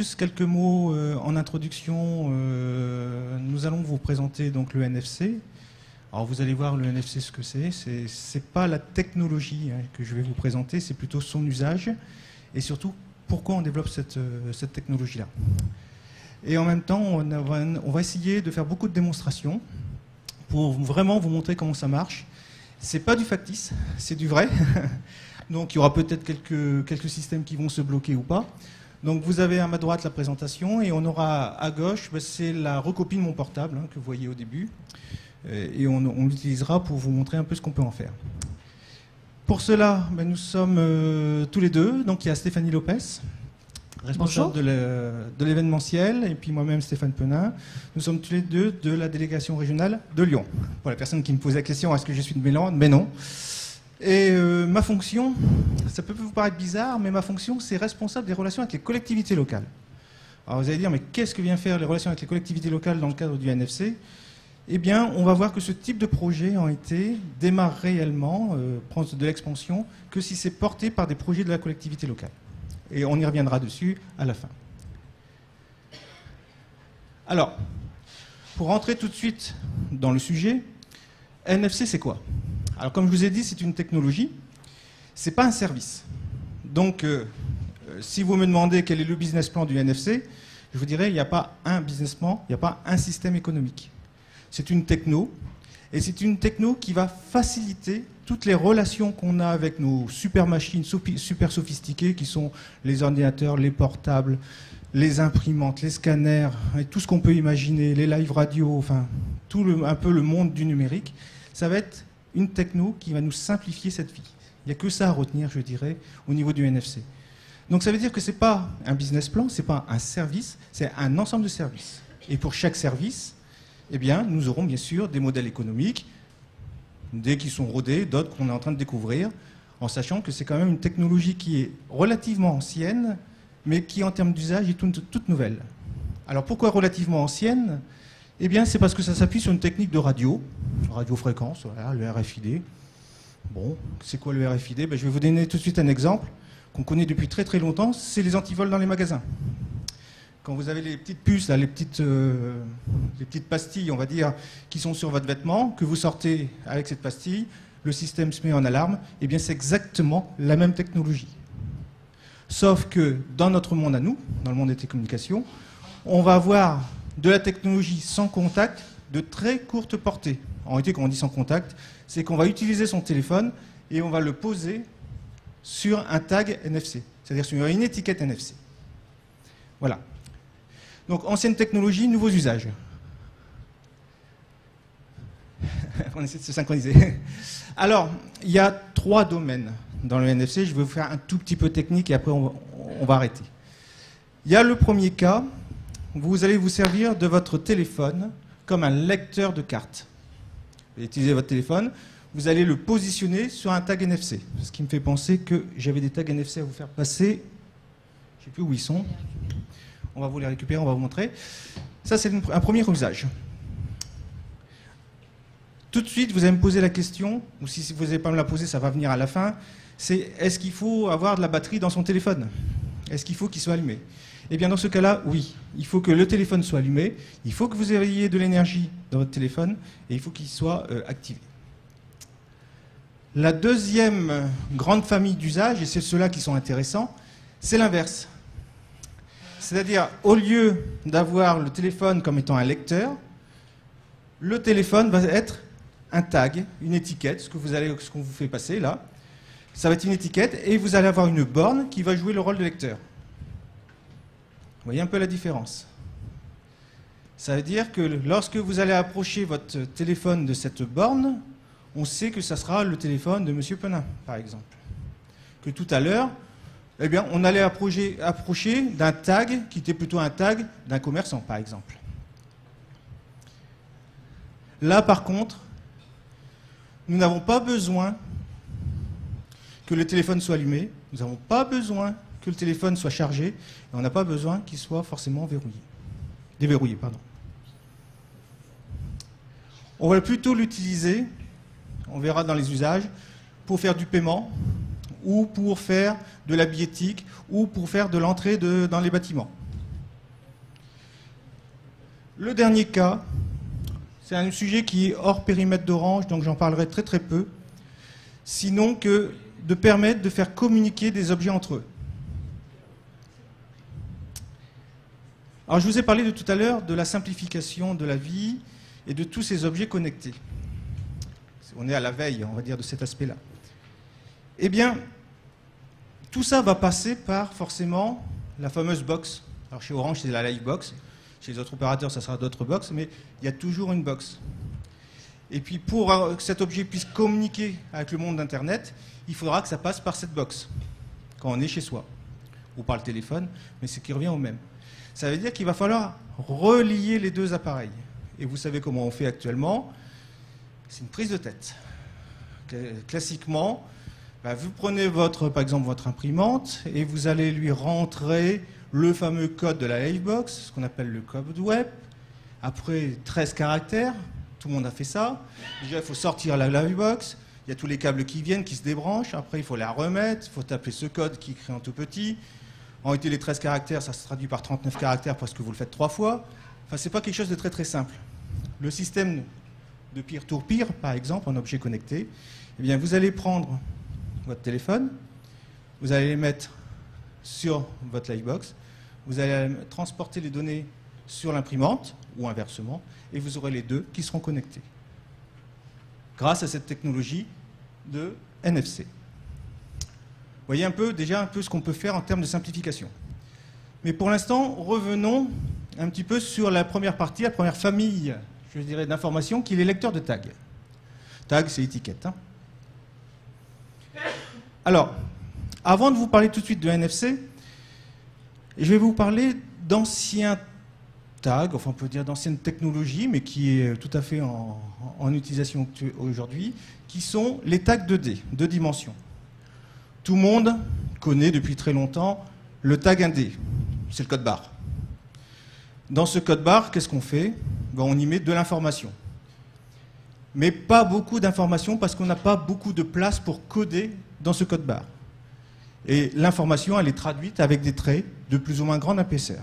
juste quelques mots en introduction. Nous allons vous présenter donc le NFC. Alors vous allez voir le NFC ce que c'est. C'est pas la technologie que je vais vous présenter, c'est plutôt son usage et surtout pourquoi on développe cette technologie-là. Et en même temps, on va essayer de faire beaucoup de démonstrations pour vraiment vous montrer comment ça marche. C'est pas du factice, c'est du vrai. Donc il y aura peut-être quelques systèmes qui vont se bloquer ou pas. Donc vous avez à ma droite la présentation et on aura à gauche, c'est la recopie de mon portable que vous voyez au début. Et on l'utilisera pour vous montrer un peu ce qu'on peut en faire. Pour cela, nous sommes tous les deux. Donc il y a Stéphanie Lopez, responsable de l'événementiel, et puis moi-même Stéphane Penin. Nous sommes tous les deux de la délégation régionale de Lyon. Pour la personne qui me pose la question, est-ce que je suis de Mélan? Mais non. Et ma fonction, ça peut vous paraître bizarre, mais ma fonction, c'est responsable des relations avec les collectivités locales. Alors vous allez dire, mais qu'est-ce que vient faire les relations avec les collectivités locales dans le cadre du NFC? Eh bien, on va voir que ce type de projet, en été, démarre réellement, prend de l'expansion, que si c'est porté par des projets de la collectivité locale. Et on y reviendra dessus à la fin. Alors, pour rentrer tout de suite dans le sujet, NFC, c'est quoi? Alors, comme je vous ai dit, c'est une technologie, c'est pas un service. Donc, si vous me demandez quel est le business plan du NFC, je vous dirais, il n'y a pas un business plan, il n'y a pas un système économique. C'est une techno, et c'est une techno qui va faciliter toutes les relations qu'on a avec nos super machines super sophistiquées, qui sont les ordinateurs, les portables, les imprimantes, les scanners, et tout ce qu'on peut imaginer, les live radio, enfin, un peu le monde du numérique. Ça va être une techno qui va nous simplifier cette vie. Il n'y a que ça à retenir, je dirais, au niveau du NFC. Donc ça veut dire que ce n'est pas un business plan, ce n'est pas un service, c'est un ensemble de services. Et pour chaque service, eh bien, nous aurons bien sûr des modèles économiques, des qui sont rodés, d'autres qu'on est en train de découvrir, en sachant que c'est quand même une technologie qui est relativement ancienne, mais qui en termes d'usage est toute nouvelle. Alors pourquoi relativement ancienne? Eh bien, c'est parce que ça s'appuie sur une technique de radiofréquence, voilà, le RFID. Bon, c'est quoi le RFID? Je vais vous donner tout de suite un exemple qu'on connaît depuis très très longtemps, c'est les antivols dans les magasins. Quand vous avez les petites puces, là, les petites pastilles, on va dire, qui sont sur votre vêtement, que vous sortez avec cette pastille, le système se met en alarme, eh bien c'est exactement la même technologie. Sauf que dans notre monde à nous, dans le monde des télécommunications, on va avoir de la technologie sans contact de très courte portée. En réalité, quand on dit sans contact, c'est qu'on va utiliser son téléphone et on va le poser sur un tag NFC, c'est-à-dire sur une étiquette NFC. Voilà. Donc, ancienne technologie, nouveaux usages. On essaie de se synchroniser. Alors, il y a 3 domaines dans le NFC. Je vais vous faire un tout petit peu technique et après, on va arrêter. Il y a le premier cas, vous allez vous servir de votre téléphone comme un lecteur de carte. Vous allez utiliser votre téléphone, vous allez le positionner sur un tag NFC. Ce qui me fait penser que j'avais des tags NFC à vous faire passer. Je ne sais plus où ils sont. On va vous les récupérer, on va vous montrer. Ça, c'est un premier usage. Tout de suite, vous allez me poser la question, ou si vous n'allez pas me la poser, ça va venir à la fin, c'est est-ce qu'il faut avoir de la batterie dans son téléphone? Est-ce qu'il faut qu'il soit allumé? Eh bien, dans ce cas-là, oui. Il faut que le téléphone soit allumé, il faut que vous ayez de l'énergie dans votre téléphone, et il faut qu'il soit activé. La deuxième grande famille d'usages, et c'est ceux-là qui sont intéressants, c'est l'inverse. C'est-à-dire, au lieu d'avoir le téléphone comme étant un lecteur, le téléphone va être un tag, une étiquette, ce qu'on vous fait passer là. Ça va être une étiquette et vous allez avoir une borne qui va jouer le rôle de lecteur. Vous voyez un peu la différence. Ça veut dire que lorsque vous allez approcher votre téléphone de cette borne, on sait que ça sera le téléphone de M. Penin, par exemple. Que tout à l'heure, eh bien, on allait approcher d'un tag qui était plutôt un tag d'un commerçant, par exemple. Là, par contre, nous n'avons pas besoin que le téléphone soit allumé, nous n'avons pas besoin que le téléphone soit chargé, et on n'a pas besoin qu'il soit forcément déverrouillé. On va plutôt l'utiliser, on verra dans les usages, pour faire du paiement, ou pour faire de la billettique, ou pour faire de l'entrée dans les bâtiments. Le dernier cas, c'est un sujet qui est hors périmètre d'Orange, donc j'en parlerai très très peu, sinon que de permettre de faire communiquer des objets entre eux. Alors je vous ai parlé de tout à l'heure de la simplification de la vie et de tous ces objets connectés. On est à la veille, on va dire, de cet aspect-là. Eh bien, tout ça va passer par forcément la fameuse box. Alors chez Orange, c'est la Livebox. Chez les autres opérateurs, ça sera d'autres box, mais il y a toujours une box. Et puis pour que cet objet puisse communiquer avec le monde d'Internet, il faudra que ça passe par cette box, quand on est chez soi, ou par le téléphone, mais c'est qui revient au même. Ça veut dire qu'il va falloir relier les deux appareils. Et vous savez comment on fait actuellement, c'est une prise de tête. Classiquement, vous prenez par exemple votre imprimante et vous allez lui rentrer le fameux code de la Livebox, ce qu'on appelle le code web. Après 13 caractères, tout le monde a fait ça. Déjà, il faut sortir la Livebox. Il y a tous les câbles qui viennent, qui se débranchent. Après, il faut la remettre. Il faut taper ce code qui est écrit en tout petit. En réalité, les 13 caractères, ça se traduit par 39 caractères parce que vous le faites 3 fois. Enfin, c'est pas quelque chose de très très simple. Le système de peer-to-peer, par exemple, en objet connecté, eh bien, vous allez prendre votre téléphone, vous allez les mettre sur votre Livebox, vous allez transporter les données sur l'imprimante, ou inversement, et vous aurez les deux qui seront connectés. Grâce à cette technologie de NFC. Vous voyez déjà un peu ce qu'on peut faire en termes de simplification. Mais pour l'instant, revenons un petit peu sur la première partie, la première famille, je dirais, d'informations, qui est les lecteurs de tags. Tag, c'est étiquette. Hein. Alors, avant de vous parler tout de suite de NFC, je vais vous parler d'anciens tags, enfin on peut dire d'anciennes technologies, mais qui est tout à fait en utilisation aujourd'hui, qui sont les tags 2D, 2 dimensions. Tout le monde connaît depuis très longtemps le tag 1D, c'est le code barre. Dans ce code barre, qu'est-ce qu'on fait? On y met de l'information. Mais pas beaucoup d'informations parce qu'on n'a pas beaucoup de place pour coder dans ce code barre. Et l'information, elle est traduite avec des traits de plus ou moins grande épaisseur.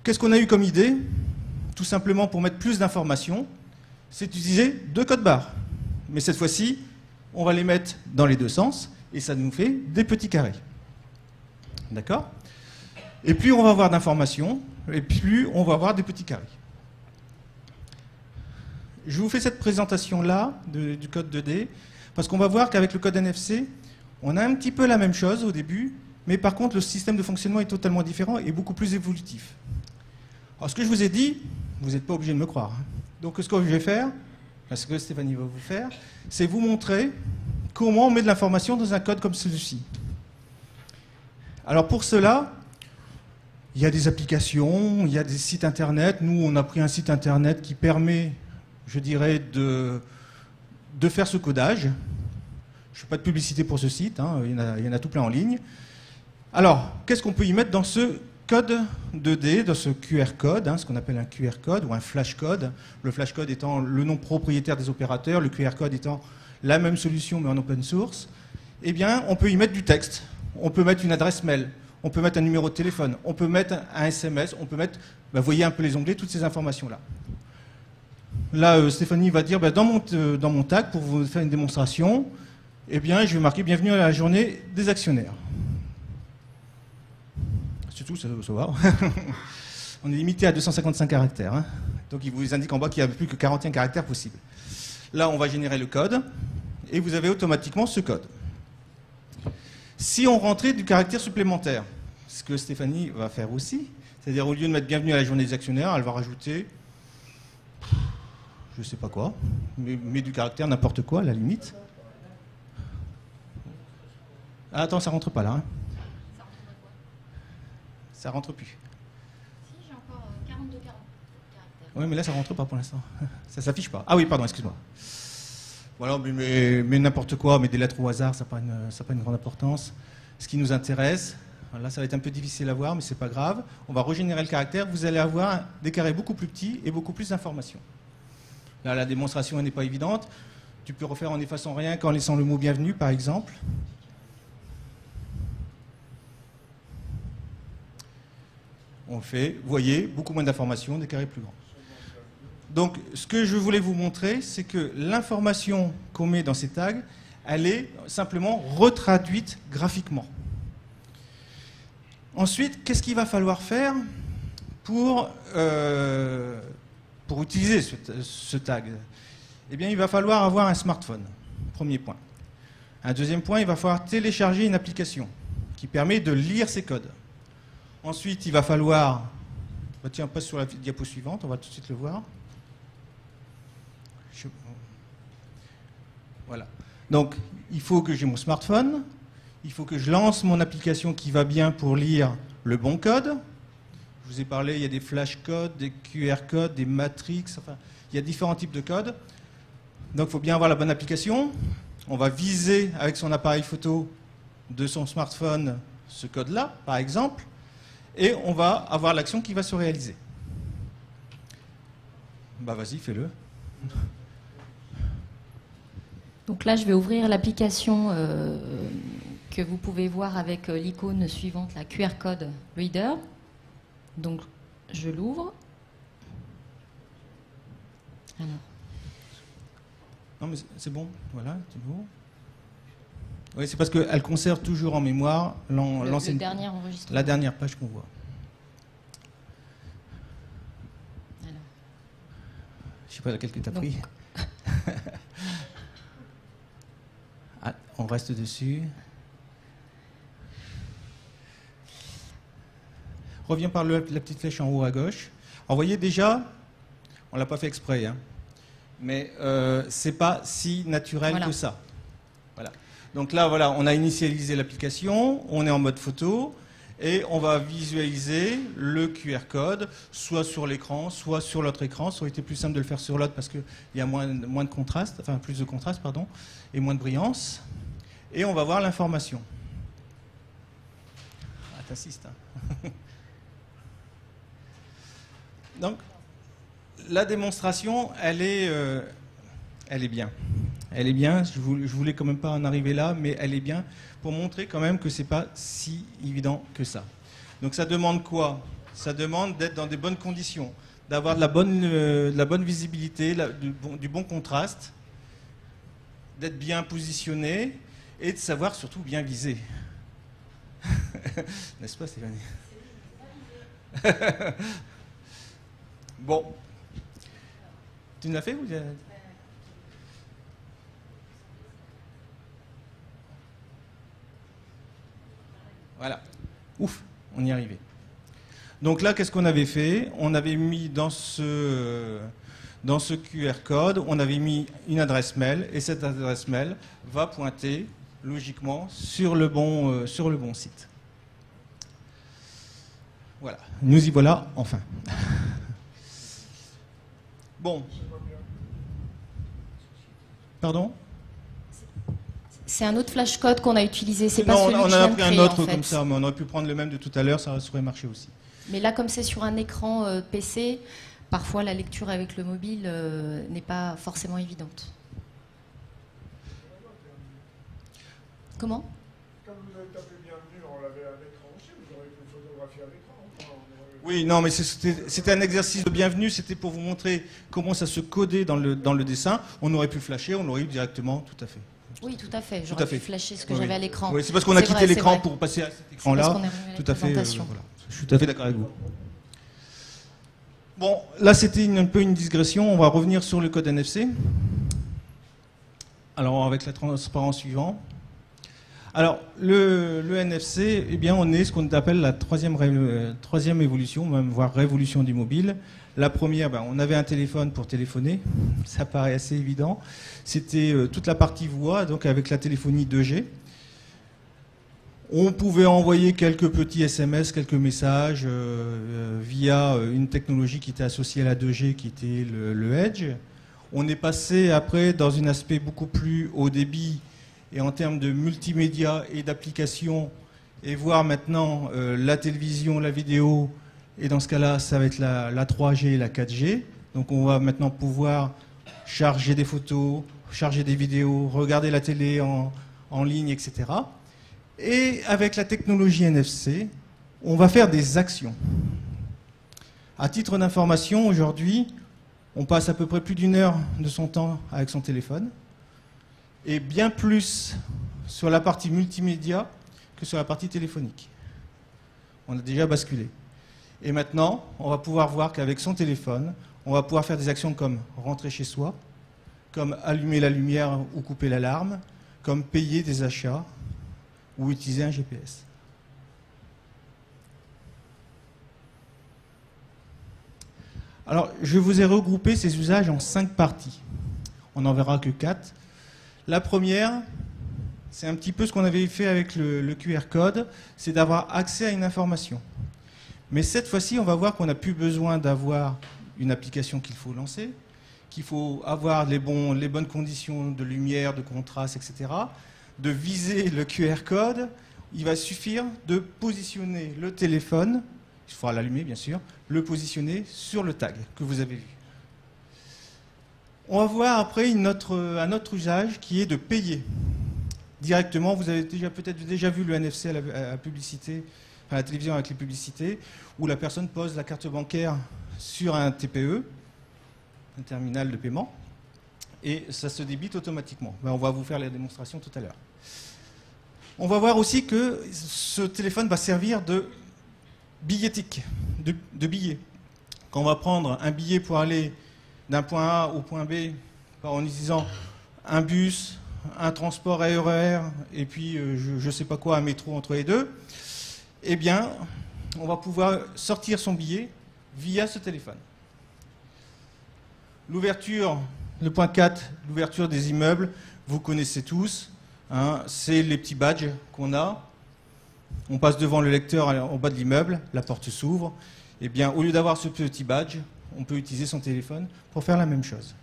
Qu'est-ce qu'on a eu comme idée? Tout simplement pour mettre plus d'informations, c'est d'utiliser 2 codes barres. Mais cette fois-ci, on va les mettre dans les deux sens et ça nous fait des petits carrés. D'accord? Et plus on va avoir d'informations, et plus on va avoir des petits carrés. Je vous fais cette présentation-là du code 2D, parce qu'on va voir qu'avec le code NFC, on a un petit peu la même chose au début, mais par contre, le système de fonctionnement est totalement différent et beaucoup plus évolutif. Alors, ce que je vous ai dit, vous n'êtes pas obligé de me croire. Donc, ce que je vais faire, ce que Stéphanie va vous faire, c'est vous montrer comment on met de l'information dans un code comme celui-ci. Alors, pour cela, il y a des applications, il y a des sites Internet. Nous, on a pris un site Internet qui permet, je dirais, de faire ce codage. Je ne fais pas de publicité pour ce site, hein, il y en a tout plein en ligne. Alors, qu'est-ce qu'on peut y mettre dans ce code 2D, dans ce QR code, hein, ce qu'on appelle un QR code ou un flash code. Le flash code étant le nom propriétaire des opérateurs, le QR code étant la même solution mais en open source. Eh bien, on peut y mettre du texte, on peut mettre une adresse mail, on peut mettre un numéro de téléphone, on peut mettre un SMS, on peut mettre, vous voyez un peu les onglets, toutes ces informations-là. Là, Stéphanie va dire, dans mon tag, pour vous faire une démonstration, eh bien, je vais marquer « Bienvenue à la journée des actionnaires ». C'est tout, ça doit se voir. On est limité à 255 caractères. Hein. Donc, il vous indique en bas qu'il n'y a plus que 41 caractères possibles. Là, on va générer le code, et vous avez automatiquement ce code. Si on rentrait du caractère supplémentaire, ce que Stéphanie va faire aussi, c'est-à-dire au lieu de mettre « Bienvenue à la journée des actionnaires », elle va rajouter, je ne sais pas quoi, mais du caractère n'importe quoi, à la limite. Ah, attends, ça rentre pas là. Hein. Ça rentre plus. Si, j'ai encore 42 caractères. Oui, mais là, ça rentre pas pour l'instant. Ça s'affiche pas. Ah oui, pardon, excuse-moi. Voilà, mais n'importe quoi, mais des lettres au hasard, ça n'a pas une grande importance. Ce qui nous intéresse, là, ça va être un peu difficile à voir, mais c'est pas grave. On va régénérer le caractère. Vous allez avoir des carrés beaucoup plus petits et beaucoup plus d'informations. Là, la démonstration n'est pas évidente. Tu peux refaire en effaçant rien qu'en laissant le mot bienvenue, par exemple. on fait, vous voyez, beaucoup moins d'informations, des carrés plus grands. Donc, ce que je voulais vous montrer, c'est que l'information qu'on met dans ces tags, elle est simplement retraduite graphiquement. Ensuite, qu'est-ce qu'il va falloir faire pour utiliser ce tag? Eh bien, il va falloir avoir un smartphone, premier point. Un deuxième point, il va falloir télécharger une application qui permet de lire ces codes. Ensuite, il va falloir... Tiens, on passe sur la diapo suivante, on va tout de suite le voir. Voilà. Donc, il faut que j'ai mon smartphone, il faut que je lance mon application qui va bien pour lire le bon code. Je vous ai parlé, il y a des flash codes, des QR codes, des matrix, enfin, il y a différents types de codes. Donc, il faut bien avoir la bonne application. On va viser avec son appareil photo de son smartphone ce code-là, par exemple, et on va avoir l'action qui va se réaliser. Bah, vas-y, fais-le. Donc là, je vais ouvrir l'application que vous pouvez voir avec l'icône suivante, la QR Code Reader. Donc, je l'ouvre. Alors. Non, mais c'est bon, voilà, c'est bon. Oui, c'est parce qu'elle conserve toujours en mémoire l'ancienne, dernier enregistrement. La dernière page qu'on voit. Alors. Je ne sais pas laquelle que tu as pris. Ah, on reste dessus. Reviens par la petite flèche en haut à gauche. Alors, vous voyez déjà, on ne l'a pas fait exprès, hein, mais c'est pas si naturel que ça. Voilà. Donc là, voilà, on a initialisé l'application, on est en mode photo, et on va visualiser le QR code, soit sur l'écran, soit sur l'autre écran. Ça aurait été plus simple de le faire sur l'autre parce qu'il y a moins de contraste, enfin plus de contraste, pardon, et moins de brillance. Et on va voir l'information. Ah, t'assistes, hein. Donc, la démonstration, elle est bien. Elle est bien, je voulais quand même pas en arriver là, mais elle est bien pour montrer quand même que c'est pas si évident que ça. Donc ça demande quoi? Ça demande d'être dans des bonnes conditions, d'avoir de la bonne visibilité, du bon contraste, d'être bien positionné et de savoir surtout bien viser. N'est-ce pas, Stéphanie? Bon. Tu l'as fait ou... Voilà. Ouf, on y est arrivé. Donc là, qu'est-ce qu'on avait fait? On avait mis dans ce QR code, on avait mis une adresse mail, et cette adresse mail va pointer logiquement sur le bon site. Voilà, nous y voilà enfin. Bon. Pardon? C'est un autre flashcode qu'on a utilisé, c'est pas Non, celui on que en je a viens de pris un créer, autre en fait. comme ça, mais on aurait pu prendre le même de tout à l'heure, ça aurait marché aussi. Mais là, comme c'est sur un écran PC, parfois la lecture avec le mobile n'est pas forcément évidente. Comment? Quand vous avez tapé bienvenue, on l'avait à l'écran aussi, vous aurez pu photographier à l'écran. Oui, non, mais c'était un exercice de bienvenue, c'était pour vous montrer comment ça se codait dans le dessin. On aurait pu flasher, on l'aurait eu directement, tout à fait. Oui, tout à fait. Tout J'aurais à fait. pu flasher ce que Oui, j'avais à l'écran. Oui, c'est parce qu'on a quitté l'écran pour passer à cet écran-là. C'est parce qu'on est revenu à la Tout à fait. présentation. Voilà. Je suis tout à fait d'accord avec vous. Bon, là, c'était un peu une digression. On va revenir sur le code NFC. Alors, avec la transparence suivante. Alors, le NFC, eh bien, on est ce qu'on appelle la troisième évolution, même voire révolution du mobile. La première, on avait un téléphone pour téléphoner, ça paraît assez évident. C'était toute la partie voix, donc avec la téléphonie 2G. On pouvait envoyer quelques petits SMS, quelques messages via une technologie qui était associée à la 2G, qui était le Edge. On est passé après dans un aspect beaucoup plus haut débit et en termes de multimédia et d'applications, et voir maintenant la télévision, la vidéo. Et dans ce cas-là, ça va être la 3G et la 4G. Donc on va maintenant pouvoir charger des photos, charger des vidéos, regarder la télé en ligne, etc. Et avec la technologie NFC, on va faire des actions. À titre d'information, aujourd'hui, on passe à peu près plus d'1 heure de son temps avec son téléphone, et bien plus sur la partie multimédia que sur la partie téléphonique. On a déjà basculé. Et maintenant, on va pouvoir voir qu'avec son téléphone, on va pouvoir faire des actions comme rentrer chez soi, comme allumer la lumière ou couper l'alarme, comme payer des achats ou utiliser un GPS. Alors, je vous ai regroupé ces usages en 5 parties. On n'en verra que 4. La première, c'est un petit peu ce qu'on avait fait avec le QR code, c'est d'avoir accès à une information. Mais cette fois-ci, on va voir qu'on n'a plus besoin d'avoir une application qu'il faut lancer, qu'il faut avoir les bonnes conditions de lumière, de contraste, etc., de viser le QR code. Il va suffire de positionner le téléphone, il faudra l'allumer bien sûr, le positionner sur le tag que vous avez vu. On va voir après un autre usage qui est de payer directement. Vous avez peut-être déjà vu le NFC à la publicité, à la télévision avec les publicités, où la personne pose la carte bancaire sur un TPE, un terminal de paiement, et ça se débite automatiquement. On va vous faire la démonstration tout à l'heure. On va voir aussi que ce téléphone va servir de billettique, de billet. Quand on va prendre un billet pour aller d'un point A au point B, en utilisant un bus, un transport à RER, et puis je ne sais pas quoi, un métro entre les deux, eh bien, on va pouvoir sortir son billet via ce téléphone. L'ouverture, le point 4, l'ouverture des immeubles, vous connaissez tous, hein, c'est les petits badges qu'on a. On passe devant le lecteur en bas de l'immeuble, la porte s'ouvre. Eh bien, au lieu d'avoir ce petit badge, on peut utiliser son téléphone pour faire la même chose.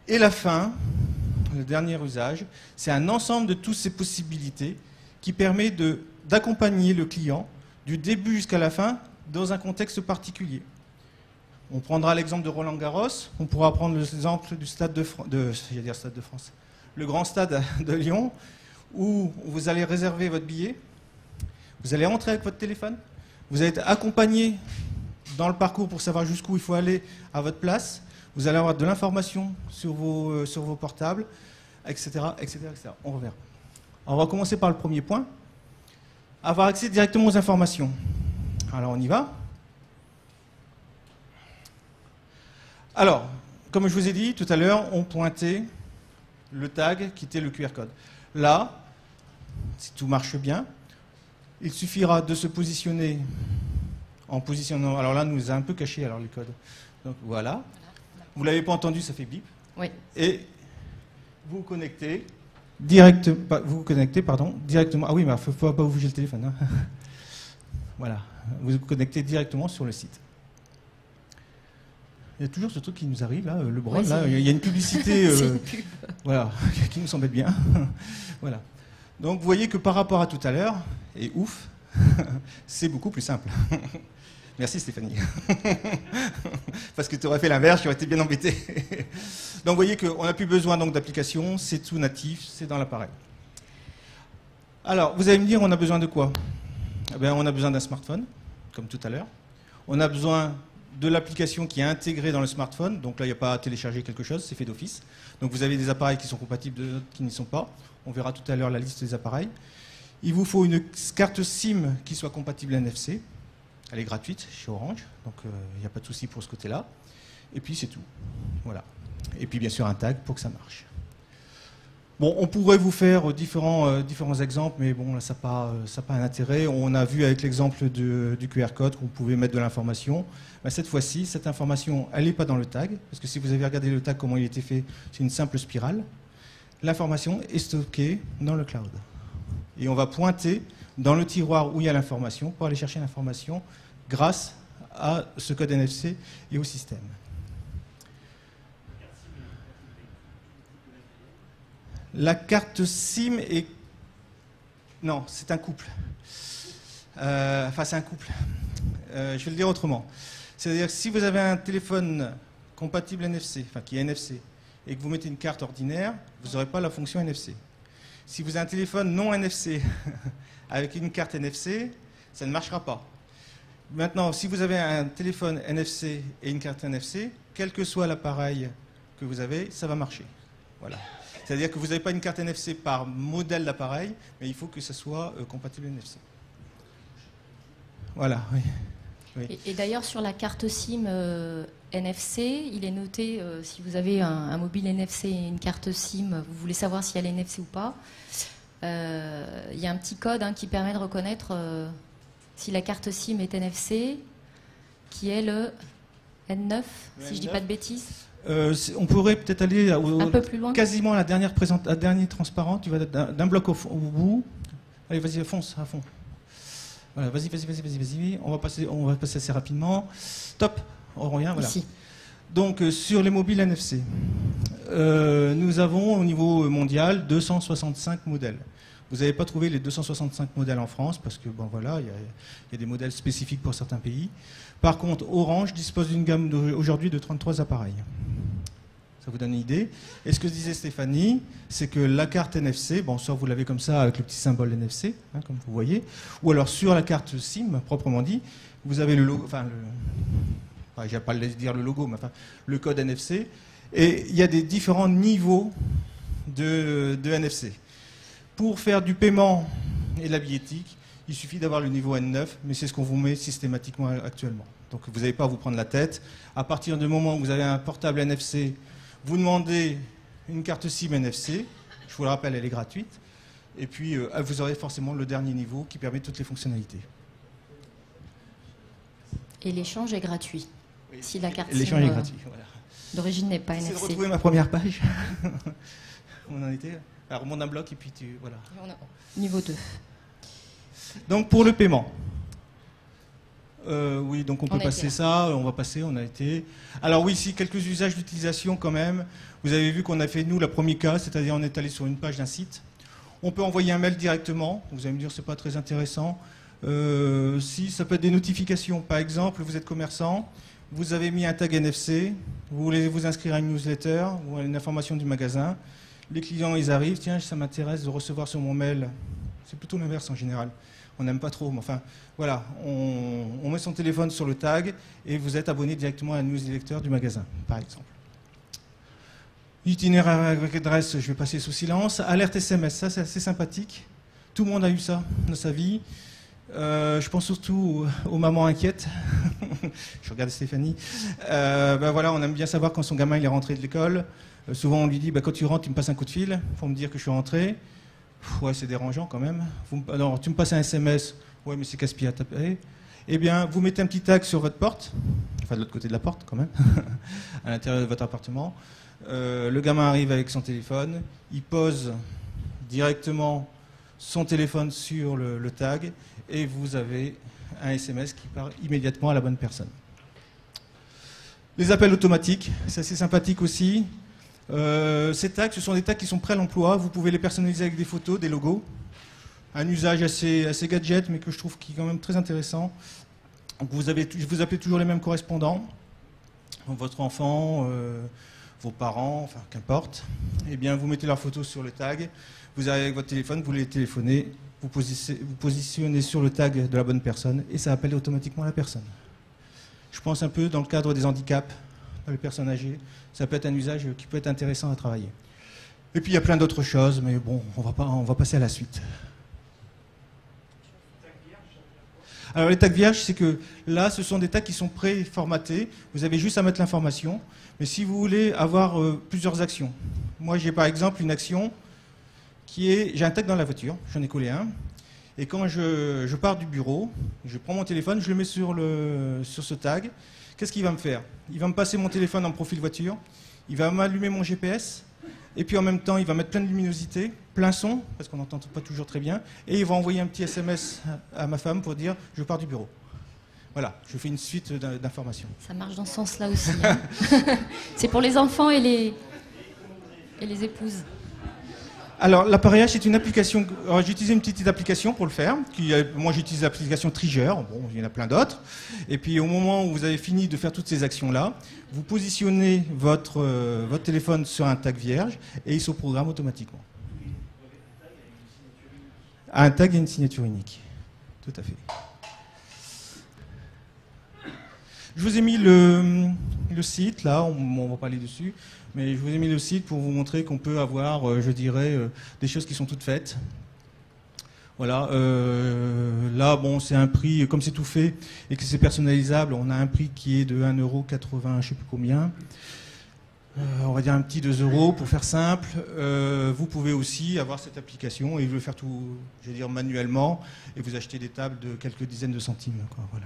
Et la fin, le dernier usage, c'est un ensemble de toutes ces possibilités qui permet d'accompagner le client du début jusqu'à la fin dans un contexte particulier. On prendra l'exemple de Roland-Garros, on pourra prendre l'exemple du Stade de France, le grand stade de Lyon, où vous allez réserver votre billet, vous allez entrer avec votre téléphone, vous allez être accompagné dans le parcours pour savoir jusqu'où il faut aller à votre place, vous allez avoir de l'information sur vos portables, etc., etc., etc. On reverra. On va commencer par le premier point, avoir accès directement aux informations. Alors on y va. Alors, comme je vous ai dit tout à l'heure, on pointait le tag qui était le QR code. Là, si tout marche bien, il suffira de se positionner en positionnant... Alors là, nous a un peu caché alors, les codes. Donc voilà. Vous ne l'avez pas entendu, ça fait bip. Oui. Et vous connectez directement... Ah oui, mais il ne faut pas bouger le téléphone. Hein. Voilà. Vous vous connectez directement sur le site. Il y a toujours ce truc qui nous arrive, là, le bras, là, il y a une publicité voilà, qui nous embête bien. Voilà. Donc vous voyez que par rapport à tout à l'heure, et ouf, c'est beaucoup plus simple. Merci Stéphanie. Parce que tu aurais fait l'inverse, tu aurais été bien embêté. Donc vous voyez qu'on n'a plus besoin d'application, c'est tout natif, c'est dans l'appareil. Alors, vous allez me dire, on a besoin de quoi? Eh bien, on a besoin d'un smartphone, comme tout à l'heure. On a besoin de l'application qui est intégrée dans le smartphone. Donc là, il n'y a pas à télécharger quelque chose, c'est fait d'office. Donc vous avez des appareils qui sont compatibles, d'autres qui n'y sont pas. On verra tout à l'heure la liste des appareils. Il vous faut une carte SIM qui soit compatible NFC. Elle est gratuite chez Orange, donc il n'y a pas de souci pour ce côté-là. Et puis c'est tout. Voilà. Et puis bien sûr un tag pour que ça marche. Bon, on pourrait vous faire différents exemples, mais bon, là, ça n'a pas un intérêt. On a vu avec l'exemple du QR code qu'on pouvait mettre de l'information. Ben, cette fois-ci, cette information, elle n'est pas dans le tag, parce que si vous avez regardé le tag, comment il était fait, c'est une simple spirale. L'information est stockée dans le cloud. Et on va pointer dans le tiroir où il y a l'information pour aller chercher l'information grâce à ce code NFC et au système. La carte SIM est... Non, c'est un couple. Enfin, c'est un couple. Je vais le dire autrement. C'est-à-dire que si vous avez un téléphone compatible NFC, enfin qui est NFC, et que vous mettez une carte ordinaire, vous n'aurez pas la fonction NFC. Si vous avez un téléphone non NFC avec une carte NFC, ça ne marchera pas. Maintenant, si vous avez un téléphone NFC et une carte NFC, quel que soit l'appareil que vous avez, ça va marcher. Voilà. C'est-à-dire que vous n'avez pas une carte NFC par modèle d'appareil, mais il faut que ça soit compatible NFC. Voilà, oui. Oui. Et d'ailleurs, sur la carte SIM NFC, il est noté, si vous avez un mobile NFC et une carte SIM, vous voulez savoir si elle est NFC ou pas, il y a un petit code qui permet de reconnaître si la carte SIM est NFC, qui est le N9, si je ne dis pas de bêtises. On pourrait peut-être aller un peu plus loin. Quasiment à la dernière transparent. Tu vas d'un bloc au bout. Allez, vas-y, fonce à fond. Voilà, vas-y. On va passer assez rapidement. Top, on revient. Voilà. Ici. Donc, sur les mobiles NFC, nous avons au niveau mondial 265 modèles. Vous n'avez pas trouvé les 265 modèles en France parce que, bon, voilà, il y a des modèles spécifiques pour certains pays. Par contre, Orange dispose d'une gamme aujourd'hui de 33 appareils. Ça vous donne une idée. Et ce que disait Stéphanie, c'est que la carte NFC, bon, soit vous l'avez comme ça avec le petit symbole NFC, comme vous voyez, ou alors sur la carte SIM, proprement dit, vous avez le logo, je n'ai pas le dire le logo, mais enfin, le code NFC. Et il y a des différents niveaux de NFC. Pour faire du paiement et de la billettique, il suffit d'avoir le niveau N9, mais c'est ce qu'on vous met systématiquement actuellement. Donc vous n'avez pas à vous prendre la tête. À partir du moment où vous avez un portable NFC, vous demandez une carte SIM NFC. Je vous le rappelle, elle est gratuite. Et puis vous aurez forcément le dernier niveau qui permet toutes les fonctionnalités. Et l'échange est gratuit. Oui. Si la carte SIM est gratuit, voilà. D'origine n'est pas NFC. J'essaie de retrouver ma première page. On en était. Alors, remonte un bloc et puis voilà. Niveau 2. Donc, pour le paiement. Oui, donc on peut passer ça. On va passer, on a été. Alors oui, ici, quelques usages d'utilisation quand même. Vous avez vu qu'on a fait, nous, le premier cas, c'est-à-dire on est allé sur une page d'un site. On peut envoyer un mail directement. Vous allez me dire, c'est pas très intéressant. Si, ça peut être des notifications. Par exemple, vous êtes commerçant, vous avez mis un tag NFC, vous voulez vous inscrire à une newsletter ou à une information du magasin. Les clients, ils arrivent, tiens, ça m'intéresse de recevoir sur mon mail. C'est plutôt l'inverse en général. On n'aime pas trop, mais enfin, voilà, on met son téléphone sur le tag et vous êtes abonné directement à la newsletter du magasin, par exemple. Itinéraire avec adresse, je vais passer sous silence. Alerte SMS, ça c'est assez sympathique. Tout le monde a eu ça dans sa vie. Je pense surtout aux mamans inquiètes. Je regarde Stéphanie. Voilà, on aime bien savoir quand son gamin il est rentré de l'école. Souvent, on lui dit, quand tu rentres, tu me passes un coup de fil pour me dire que je suis rentré. Ouais, c'est dérangeant quand même. Alors, tu me passes un SMS. Ouais, mais c'est casse-pied à taper. Eh bien, vous mettez un petit tag sur votre porte, enfin de l'autre côté de la porte quand même, à l'intérieur de votre appartement. Le gamin arrive avec son téléphone. Il pose directement son téléphone sur le tag et vous avez un SMS qui part immédiatement à la bonne personne. Les appels automatiques, c'est assez sympathique aussi. Ces tags, ce sont des tags qui sont prêts à l'emploi. Vous pouvez les personnaliser avec des photos, des logos. Un usage assez gadget, mais que je trouve qui est quand même très intéressant. Donc vous appelez toujours les mêmes correspondants. Votre enfant, vos parents, enfin qu'importe. Eh bien, vous mettez leurs photos sur le tag. Vous arrivez avec votre téléphone, vous les téléphonez, vous positionnez sur le tag de la bonne personne et ça appelle automatiquement la personne. Je pense un peu dans le cadre des handicaps, les personnes âgées. Ça peut être un usage qui peut être intéressant à travailler. Et puis il y a plein d'autres choses, mais bon, on va passer à la suite. Alors les tags vierges, c'est que là, ce sont des tags qui sont pré-formatés. Vous avez juste à mettre l'information. Mais si vous voulez avoir plusieurs actions, moi j'ai par exemple une action qui est, j'ai un tag dans la voiture, j'en ai collé un. Et quand je pars du bureau, je prends mon téléphone, je le mets sur ce tag. Qu'est-ce qu'il va me faire? Il va me passer mon téléphone en profil voiture, il va m'allumer mon GPS, et puis en même temps, il va mettre plein de luminosité, plein son, parce qu'on n'entend pas toujours très bien, et il va envoyer un petit SMS à ma femme pour dire « je pars du bureau ». Voilà, je fais une suite d'informations. Ça marche dans ce sens-là aussi. Hein. C'est pour les enfants et les épouses. Alors, l'appareillage, c'est une application. J'ai utilisé une petite application pour le faire. Moi, j'utilise l'application Trigger. Bon, il y en a plein d'autres. Et puis, au moment où vous avez fini de faire toutes ces actions-là, vous positionnez votre téléphone sur un tag vierge et il se programme automatiquement. Un tag et une signature unique. Tout à fait. Je vous ai mis le site, là, on va pas aller dessus, mais je vous ai mis le site pour vous montrer qu'on peut avoir, je dirais, des choses qui sont toutes faites. Voilà, là, bon, c'est un prix, comme c'est tout fait et que c'est personnalisable, on a un prix qui est de 1,80 €, je sais plus combien. On va dire un petit 2 € pour faire simple. Vous pouvez aussi avoir cette application et le faire tout, je veux dire, manuellement, et vous achetez des tables de quelques dizaines de centimes, quoi, voilà.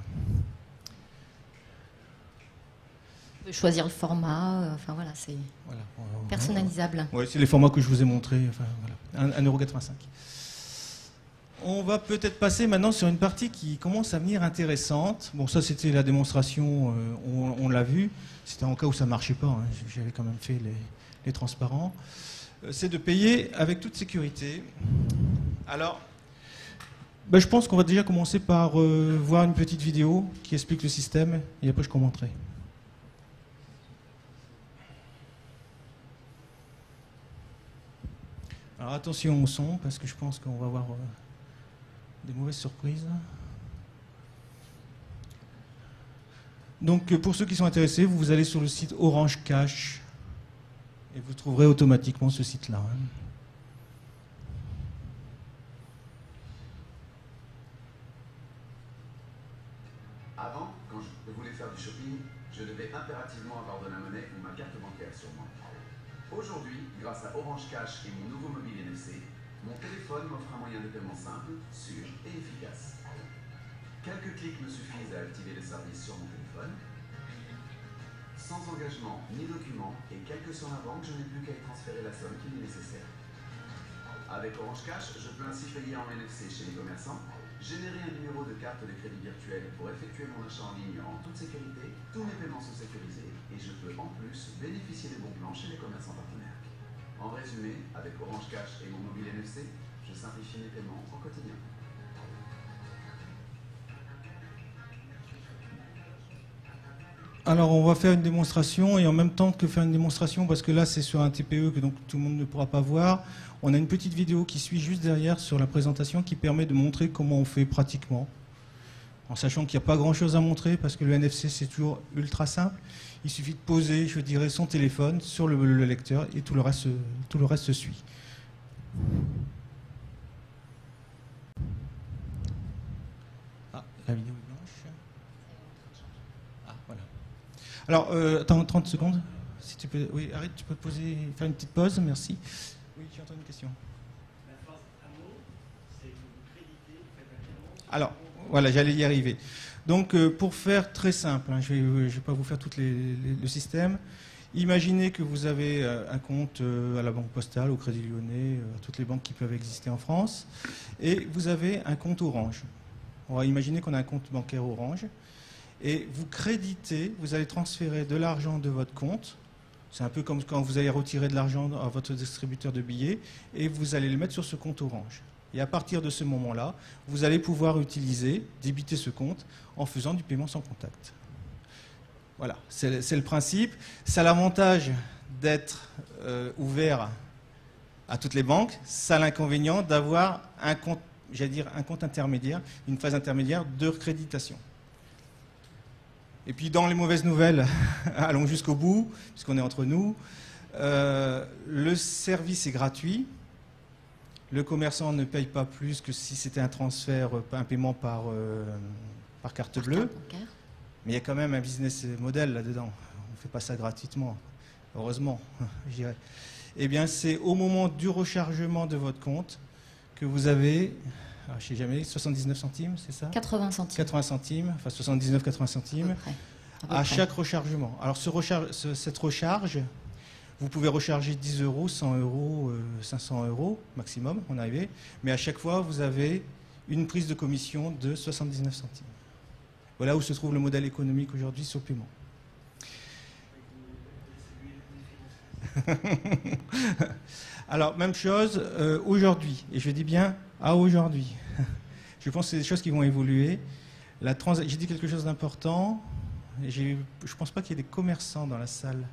Vous pouvez choisir le format, enfin voilà, c'est personnalisable. Ouais, c'est les formats que je vous ai montrés, enfin voilà, 1,85 €. On va peut-être passer maintenant sur une partie qui commence à venir intéressante. Bon, ça c'était la démonstration, on l'a vu. C'était en cas où ça ne marchait pas, hein. J'avais quand même fait les transparents. C'est de payer avec toute sécurité. Alors, ben, je pense qu'on va déjà commencer par voir une petite vidéo qui explique le système et après je commenterai. Alors attention au son parce que je pense qu'on va avoir des mauvaises surprises. Donc pour ceux qui sont intéressés, vous allez sur le site Orange Cash et vous trouverez automatiquement ce site-là. Avant, quand je voulais faire du shopping, je devais impérativement avoir de la monnaie ou ma carte bancaire sur moi. Aujourd'hui, grâce à Orange Cash et mon nouveau mobile NFC, mon téléphone m'offre un moyen de paiement simple, sûr et efficace. Quelques clics me suffisent à activer le service sur mon téléphone. Sans engagement ni document et quelle que soit ma banque, je n'ai plus qu'à y transférer la somme qui m'est nécessaire. Avec Orange Cash, je peux ainsi payer en NFC chez les commerçants, générer un numéro de carte de crédit virtuel pour effectuer mon achat en ligne en toute sécurité, tous mes paiements sont sécurisés et je peux en plus bénéficier des bons plans chez les commerçants partenaires. En résumé, avec Orange Cash et mon mobile NFC, je simplifie mes paiements au quotidien. Alors on va faire une démonstration et en même temps que faire une démonstration, parce que là c'est sur un TPE que donc tout le monde ne pourra pas voir, on a une petite vidéo qui suit juste derrière sur la présentation qui permet de montrer comment on fait pratiquement. En sachant qu'il n'y a pas grand chose à montrer parce que le NFC c'est toujours ultra simple. Il suffit de poser, je dirais, son téléphone sur le lecteur et tout le reste se suit. Ah, la vidéo est blanche. Ah, voilà. Alors, attends 30 secondes. Si tu peux, oui, arrête, tu peux poser, faire une petite pause, merci. Oui, tu entends une question. La phrase AMO, c'est que vous créditez, vous faites un paiement. Alors, voilà, j'allais y arriver. Donc, pour faire très simple, hein, je ne vais pas vous faire tout le système. Imaginez que vous avez un compte à la Banque Postale, au Crédit Lyonnais, à toutes les banques qui peuvent exister en France, et vous avez un compte Orange. On va imaginer qu'on a un compte bancaire Orange, et vous créditez, vous allez transférer de l'argent de votre compte. C'est un peu comme quand vous allez retirer de l'argent à votre distributeur de billets, et vous allez le mettre sur ce compte Orange. Et à partir de ce moment-là, vous allez pouvoir utiliser, débiter ce compte en faisant du paiement sans contact. Voilà, c'est le principe. Ça a l'avantage d'être ouvert à toutes les banques. Ça a l'inconvénient d'avoir un compte, j'allais dire un compte intermédiaire, une phase intermédiaire de créditation. Et puis dans les mauvaises nouvelles, allons jusqu'au bout, puisqu'on est entre nous, le service est gratuit. Le commerçant ne paye pas plus que si c'était un transfert, un paiement par carte bleue. Mais il y a quand même un business model là-dedans. On ne fait pas ça gratuitement, heureusement, je dirais. Eh bien, c'est au moment du rechargement de votre compte que vous avez, alors, je ne sais jamais, 79 centimes, c'est ça ? 80 centimes. 80 centimes, enfin 79, 80 centimes, à chaque rechargement. Alors, cette recharge, vous pouvez recharger 10 €, 100 €, 500 € maximum, on est arrivé. Mais à chaque fois, vous avez une prise de commission de 79 centimes. Voilà où se trouve le modèle économique aujourd'hui sur le paiement. Alors, même chose aujourd'hui, et je dis bien à aujourd'hui. Je pense que c'est des choses qui vont évoluer. J'ai dit quelque chose d'important. Je ne pense pas qu'il y ait des commerçants dans la salle.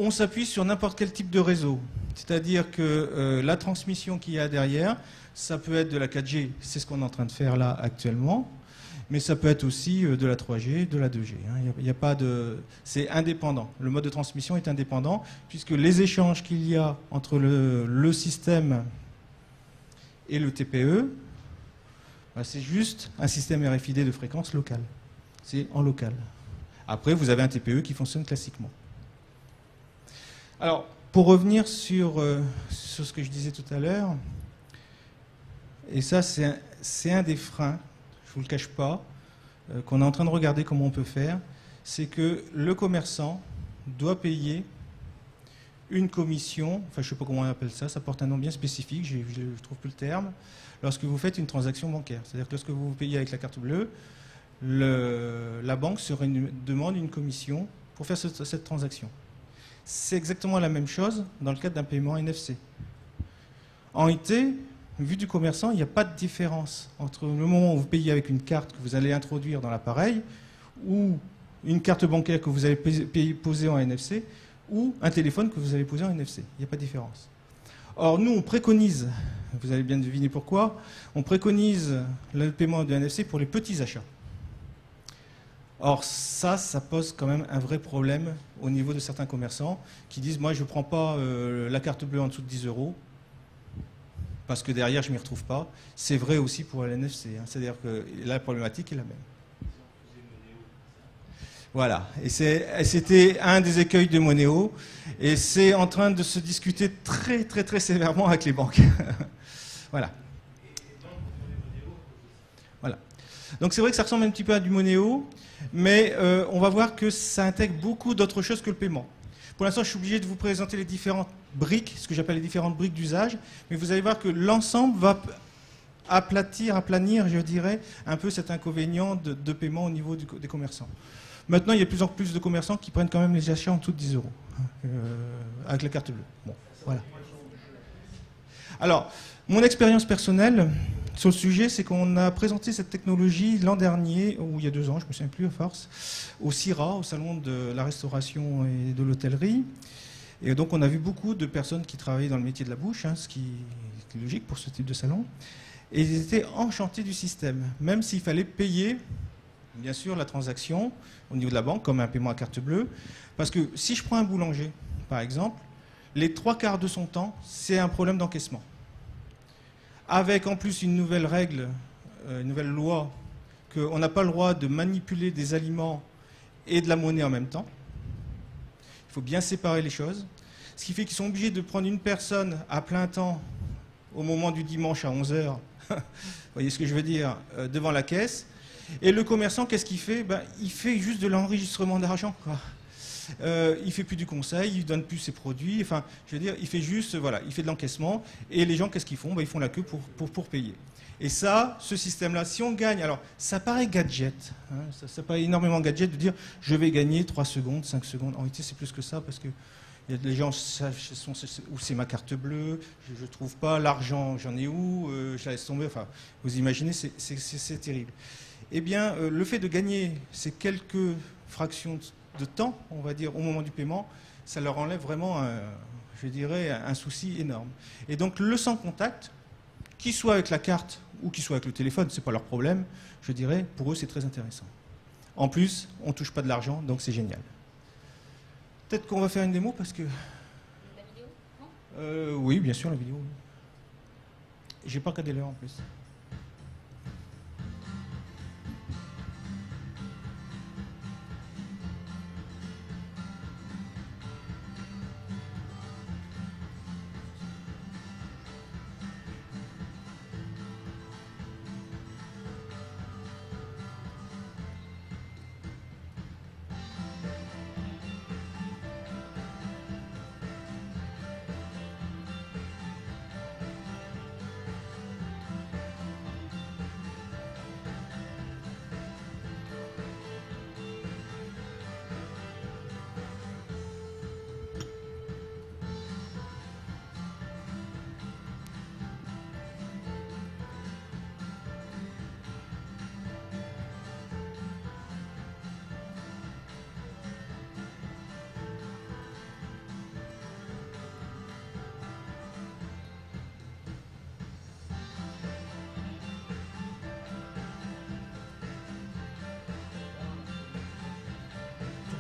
on s'appuie sur n'importe quel type de réseau. C'est-à-dire que la transmission qu'il y a derrière, ça peut être de la 4G, c'est ce qu'on est en train de faire là actuellement, mais ça peut être aussi de la 3G, de la 2G. Il y a pas de... C'est indépendant. Le mode de transmission est indépendant, puisque les échanges qu'il y a entre le système et le TPE, bah, c'est juste un système RFID de fréquence locale. C'est en local. Après, vous avez un TPE qui fonctionne classiquement. Alors, pour revenir sur ce que je disais tout à l'heure, et ça, c'est un des freins, je ne vous le cache pas, qu'on est en train de regarder comment on peut faire, c'est que le commerçant doit payer une commission, enfin je ne sais pas comment on appelle ça, ça porte un nom bien spécifique, je ne trouve plus le terme, lorsque vous faites une transaction bancaire. C'est-à-dire que lorsque vous payez avec la carte bleue, la banque demande une commission pour faire cette transaction. C'est exactement la même chose dans le cadre d'un paiement NFC. En réalité, vu du commerçant, il n'y a pas de différence entre le moment où vous payez avec une carte que vous allez introduire dans l'appareil ou une carte bancaire que vous allez poser en NFC ou un téléphone que vous allez poser en NFC. Il n'y a pas de différence. Or, nous, on préconise, vous allez bien deviner pourquoi, on préconise le paiement de NFC pour les petits achats. Or, ça pose quand même un vrai problème au niveau de certains commerçants qui disent « moi, je ne prends pas la carte bleue en dessous de 10 € parce que derrière, je ne m'y retrouve pas ». C'est vrai aussi pour l'NFC, hein. C'est-à-dire que la problématique est la même. Voilà, et c'était un des écueils de Monéo, et c'est en train de se discuter très très très sévèrement avec les banques. Voilà. Voilà. Donc c'est vrai que ça ressemble un petit peu à du Monéo, mais on va voir que ça intègre beaucoup d'autres choses que le paiement. Pour l'instant, je suis obligé de vous présenter les différentes briques, ce que j'appelle les différentes briques d'usage, mais vous allez voir que l'ensemble va aplanir, je dirais, un peu cet inconvénient de paiement au niveau des commerçants. Maintenant, il y a de plus en plus de commerçants qui prennent quand même les achats en dessous de 10 € avec la carte bleue. Bon, voilà. Alors, mon expérience personnelle sur le sujet, c'est qu'on a présenté cette technologie l'an dernier, ou il y a 2 ans, je ne me souviens plus à force, au CIRA, au Salon de la Restauration et de l'Hôtellerie. Et donc, on a vu beaucoup de personnes qui travaillaient dans le métier de la bouche, hein, ce qui est logique pour ce type de salon. Et ils étaient enchantés du système, même s'il fallait payer, bien sûr, la transaction au niveau de la banque, comme un paiement à carte bleue. Parce que si je prends un boulanger, par exemple, les 3/4 de son temps, c'est un problème d'encaissement. Avec en plus une nouvelle règle, une nouvelle loi, qu'on n'a pas le droit de manipuler des aliments et de la monnaie en même temps. Il faut bien séparer les choses. Ce qui fait qu'ils sont obligés de prendre une personne à plein temps au moment du dimanche à 11 h, vous voyez ce que je veux dire, devant la caisse. Et le commerçant, qu'est-ce qu'il fait? Il fait juste de l'enregistrement d'argent, quoi. Il ne fait plus du conseil, il ne donne plus ses produits. Enfin, je veux dire, il fait juste, voilà, il fait de l'encaissement. Et les gens, qu'est-ce qu'ils font? Ils font la queue pour payer. Et ça, ce système-là, si on gagne, alors ça paraît gadget, hein, ça paraît énormément gadget de dire je vais gagner 3 secondes, 5 secondes. En réalité, c'est plus que ça parce que les gens savent où c'est ma carte bleue, je ne trouve pas, l'argent, j'en ai où, je la laisse tomber. Enfin, vous imaginez, c'est terrible. Eh bien, le fait de gagner ces quelques fractions de temps, on va dire, au moment du paiement, ça leur enlève vraiment, je dirais, un souci énorme. Et donc, le sans contact, qu'il soit avec la carte ou qu'il soit avec le téléphone, ce n'est pas leur problème, je dirais, pour eux, c'est très intéressant. En plus, on ne touche pas de l'argent, donc c'est génial. Peut-être qu'on va faire une démo parce que... La vidéo? Non ? Oui, bien sûr, la vidéo. J'ai pas regardé l'heure en plus.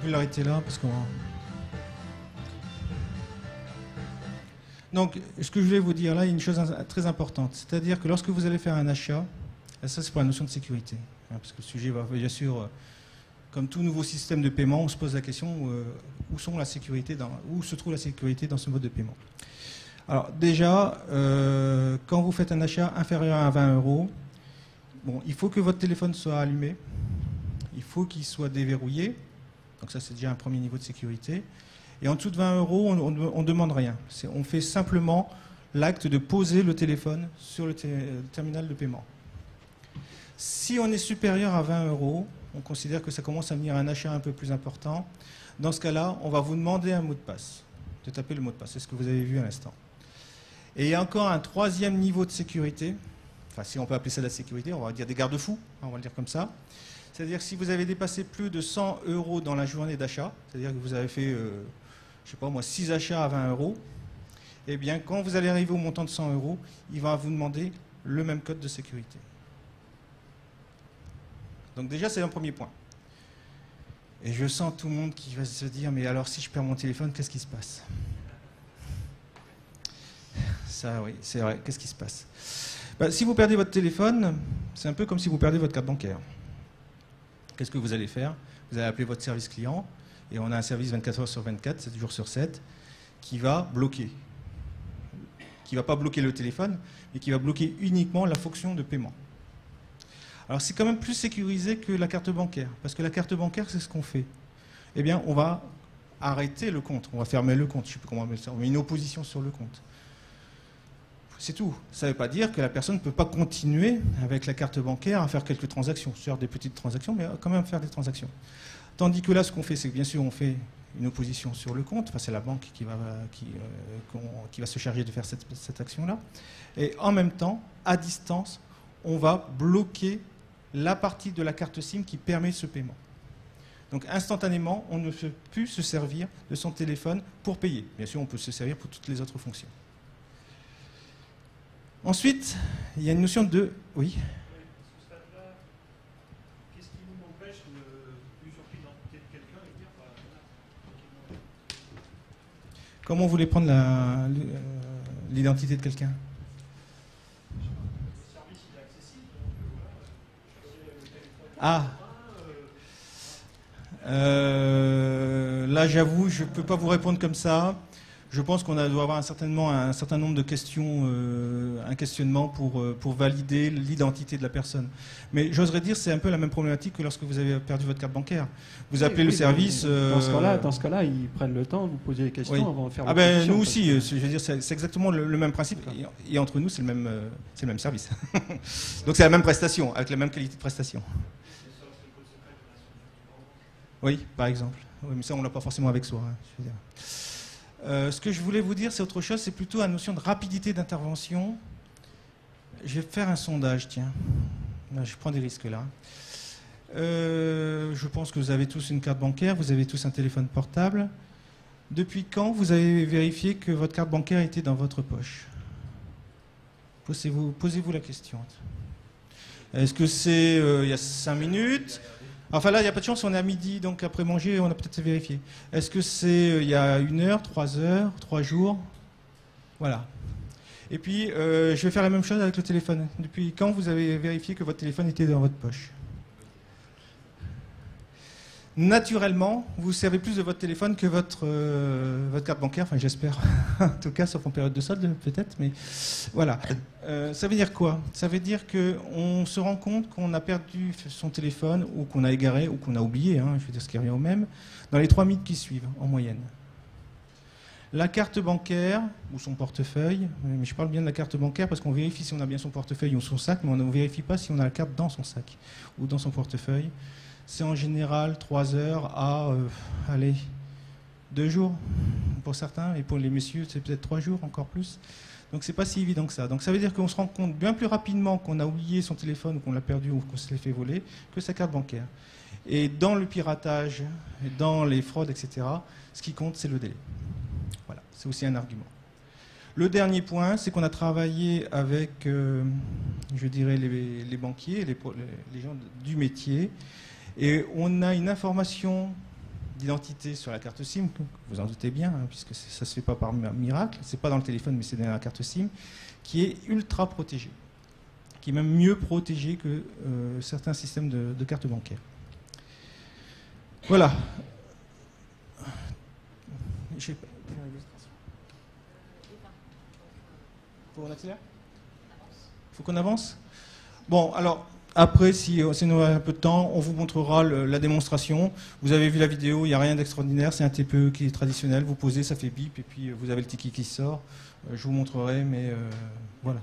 peux l'arrêter là parce qu'on... Donc, ce que je voulais vous dire là, il y a une chose très importante. C'est-à-dire que lorsque vous allez faire un achat, et ça c'est pour la notion de sécurité, hein, parce que le sujet va bien sûr, comme tout nouveau système de paiement, on se pose la question où se trouve la sécurité dans ce mode de paiement. Alors déjà, quand vous faites un achat inférieur à 20 euros, bon, il faut que votre téléphone soit allumé, il faut qu'il soit déverrouillé, donc ça c'est déjà un premier niveau de sécurité. Et en dessous de 20 euros, on ne demande rien. On fait simplement l'acte de poser le téléphone sur le terminal de paiement. Si on est supérieur à 20 euros, on considère que ça commence à venir un achat un peu plus important. Dans ce cas-là, on va vous demander un mot de passe, de taper le mot de passe. C'est ce que vous avez vu à l'instant. Et il y a encore un troisième niveau de sécurité. Enfin, si on peut appeler ça de la sécurité, on va dire des garde-fous, on va le dire comme ça. C'est-à-dire que si vous avez dépassé plus de 100 euros dans la journée d'achat, c'est-à-dire que vous avez fait... je sais pas moi, 6 achats à 20 euros, eh bien, quand vous allez arriver au montant de 100 euros, il va vous demander le même code de sécurité. Donc déjà, c'est un premier point. Et je sens tout le monde qui va se dire, mais alors si je perds mon téléphone, qu'est-ce qui se passe? Ça, oui, c'est vrai, qu'est-ce qui se passe? Si vous perdez votre téléphone, c'est un peu comme si vous perdez votre carte bancaire. Qu'est-ce que vous allez faire? Vous allez appeler votre service client, et on a un service 24 heures sur 24, 7 jours sur 7, qui va bloquer. Qui ne va pas bloquer le téléphone, mais qui va bloquer uniquement la fonction de paiement. Alors c'est quand même plus sécurisé que la carte bancaire, parce que la carte bancaire, c'est ce qu'on fait. Eh bien, on va arrêter le compte, on va fermer le compte, je ne sais plus comment on met ça, on met une opposition sur le compte. C'est tout. Ça ne veut pas dire que la personne ne peut pas continuer avec la carte bancaire à faire quelques transactions, faire des petites transactions, mais quand même faire des transactions. Tandis que là, ce qu'on fait, c'est que bien sûr, on fait une opposition sur le compte. Enfin, c'est la banque qui va se charger de faire cette action-là. Et en même temps, à distance, on va bloquer la partie de la carte SIM qui permet ce paiement. Donc, instantanément, on ne peut plus se servir de son téléphone pour payer. Bien sûr, on peut se servir pour toutes les autres fonctions. Ensuite, il y a une notion de... Oui. Comment vous voulez prendre l'identité de quelqu'un? Ah. Là, j'avoue, je ne peux pas vous répondre comme ça. Je pense qu'on doit avoir certainement un certain nombre de questions, un questionnement pour valider l'identité de la personne. Mais j'oserais dire, c'est un peu la même problématique que lorsque vous avez perdu votre carte bancaire. Vous appelez le service... Dans ce cas-là, ils prennent le temps de vous poser des questions avant de faire la nous aussi, je veux dire, c'est exactement le même principe. Et entre nous, c'est le même service. Donc c'est la même prestation, avec la même qualité de prestation. Oui, par exemple. Oui, mais ça, on ne l'a pas forcément avec soi. Hein, je veux dire. Ce que je voulais vous dire, c'est autre chose, c'est plutôt la notion de rapidité d'intervention. Je vais faire un sondage, tiens. Là, je prends des risques là. Je pense que vous avez tous une carte bancaire, vous avez tous un téléphone portable. Depuis quand vous avez vérifié que votre carte bancaire était dans votre poche? Posez-vous la question. Est-ce que c'est il y a 5 minutes? Enfin là, il n'y a pas de chance, on est à midi, donc après manger, on a peut-être vérifié. Est-ce que c'est il y a 1 heure, 3 heures, 3 jours? Voilà. Et puis, je vais faire la même chose avec le téléphone. Depuis quand vous avez vérifié que votre téléphone était dans votre poche? Naturellement, vous servez plus de votre téléphone que votre carte bancaire, enfin j'espère, en tout cas, sauf en période de solde peut-être, mais voilà. Ça veut dire quoi? Ça veut dire qu'on se rend compte qu'on a perdu son téléphone, ou qu'on a égaré, ou qu'on a oublié, hein, je veux dire ce qui revient au même, dans les 3 minutes qui suivent, en moyenne. La carte bancaire, ou son portefeuille, mais je parle bien de la carte bancaire parce qu'on vérifie si on a bien son portefeuille ou son sac, mais on ne vérifie pas si on a la carte dans son sac ou dans son portefeuille. C'est en général 3 heures à, 2 jours pour certains, et pour les messieurs, c'est peut-être 3 jours, encore plus. Donc c'est pas si évident que ça. Donc ça veut dire qu'on se rend compte bien plus rapidement qu'on a oublié son téléphone, ou qu'on l'a perdu, ou qu'on se l'est fait voler, que sa carte bancaire. Et dans le piratage, dans les fraudes, etc., ce qui compte, c'est le délai. Voilà, c'est aussi un argument. Le dernier point, c'est qu'on a travaillé avec, je dirais, les banquiers, les gens du métier, et on a une information d'identité sur la carte SIM, vous en doutez bien, hein, puisque ça ne se fait pas par miracle, c'est pas dans le téléphone, mais c'est dans la carte SIM, qui est ultra protégée, qui est même mieux protégée que certains systèmes de cartes bancaires. Voilà. Faut qu'on accélère ? Faut qu'on avance ? Bon, alors, après, si nous avons un peu de temps, on vous montrera la démonstration. Vous avez vu la vidéo, il n'y a rien d'extraordinaire, c'est un TPE qui est traditionnel. Vous posez, ça fait bip, et puis vous avez le ticket qui sort. Je vous montrerai, mais voilà.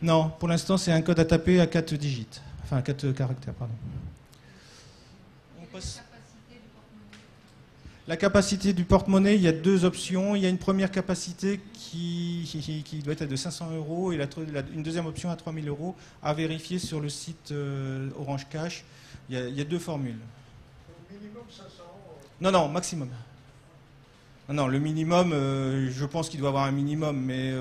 Non, pour l'instant, c'est un code à taper à 4 digits. Enfin, à 4 caractères, pardon. On passe. La capacité du porte-monnaie, il y a deux options. Il y a une première capacité qui doit être de 500 € et une deuxième option à 3000 € à vérifier sur le site Orange Cash. Il y a deux formules. Minimum 500 €. Non, maximum. Non, le minimum, je pense qu'il doit avoir un minimum, mais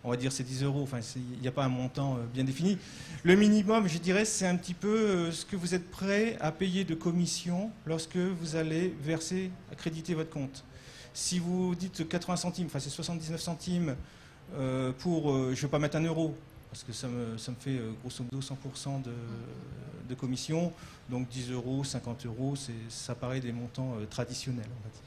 on va dire c'est 10 €. Enfin, il n'y a pas un montant bien défini. Le minimum, je dirais, c'est un petit peu ce que vous êtes prêt à payer de commission lorsque vous allez verser, accréditer votre compte. Si vous dites 80 centimes, enfin c'est 79 centimes pour, je ne vais pas mettre 1 €, parce que ça me fait grosso modo 100% de commission. Donc 10 €, 50 €, ça paraît des montants traditionnels, on va dire.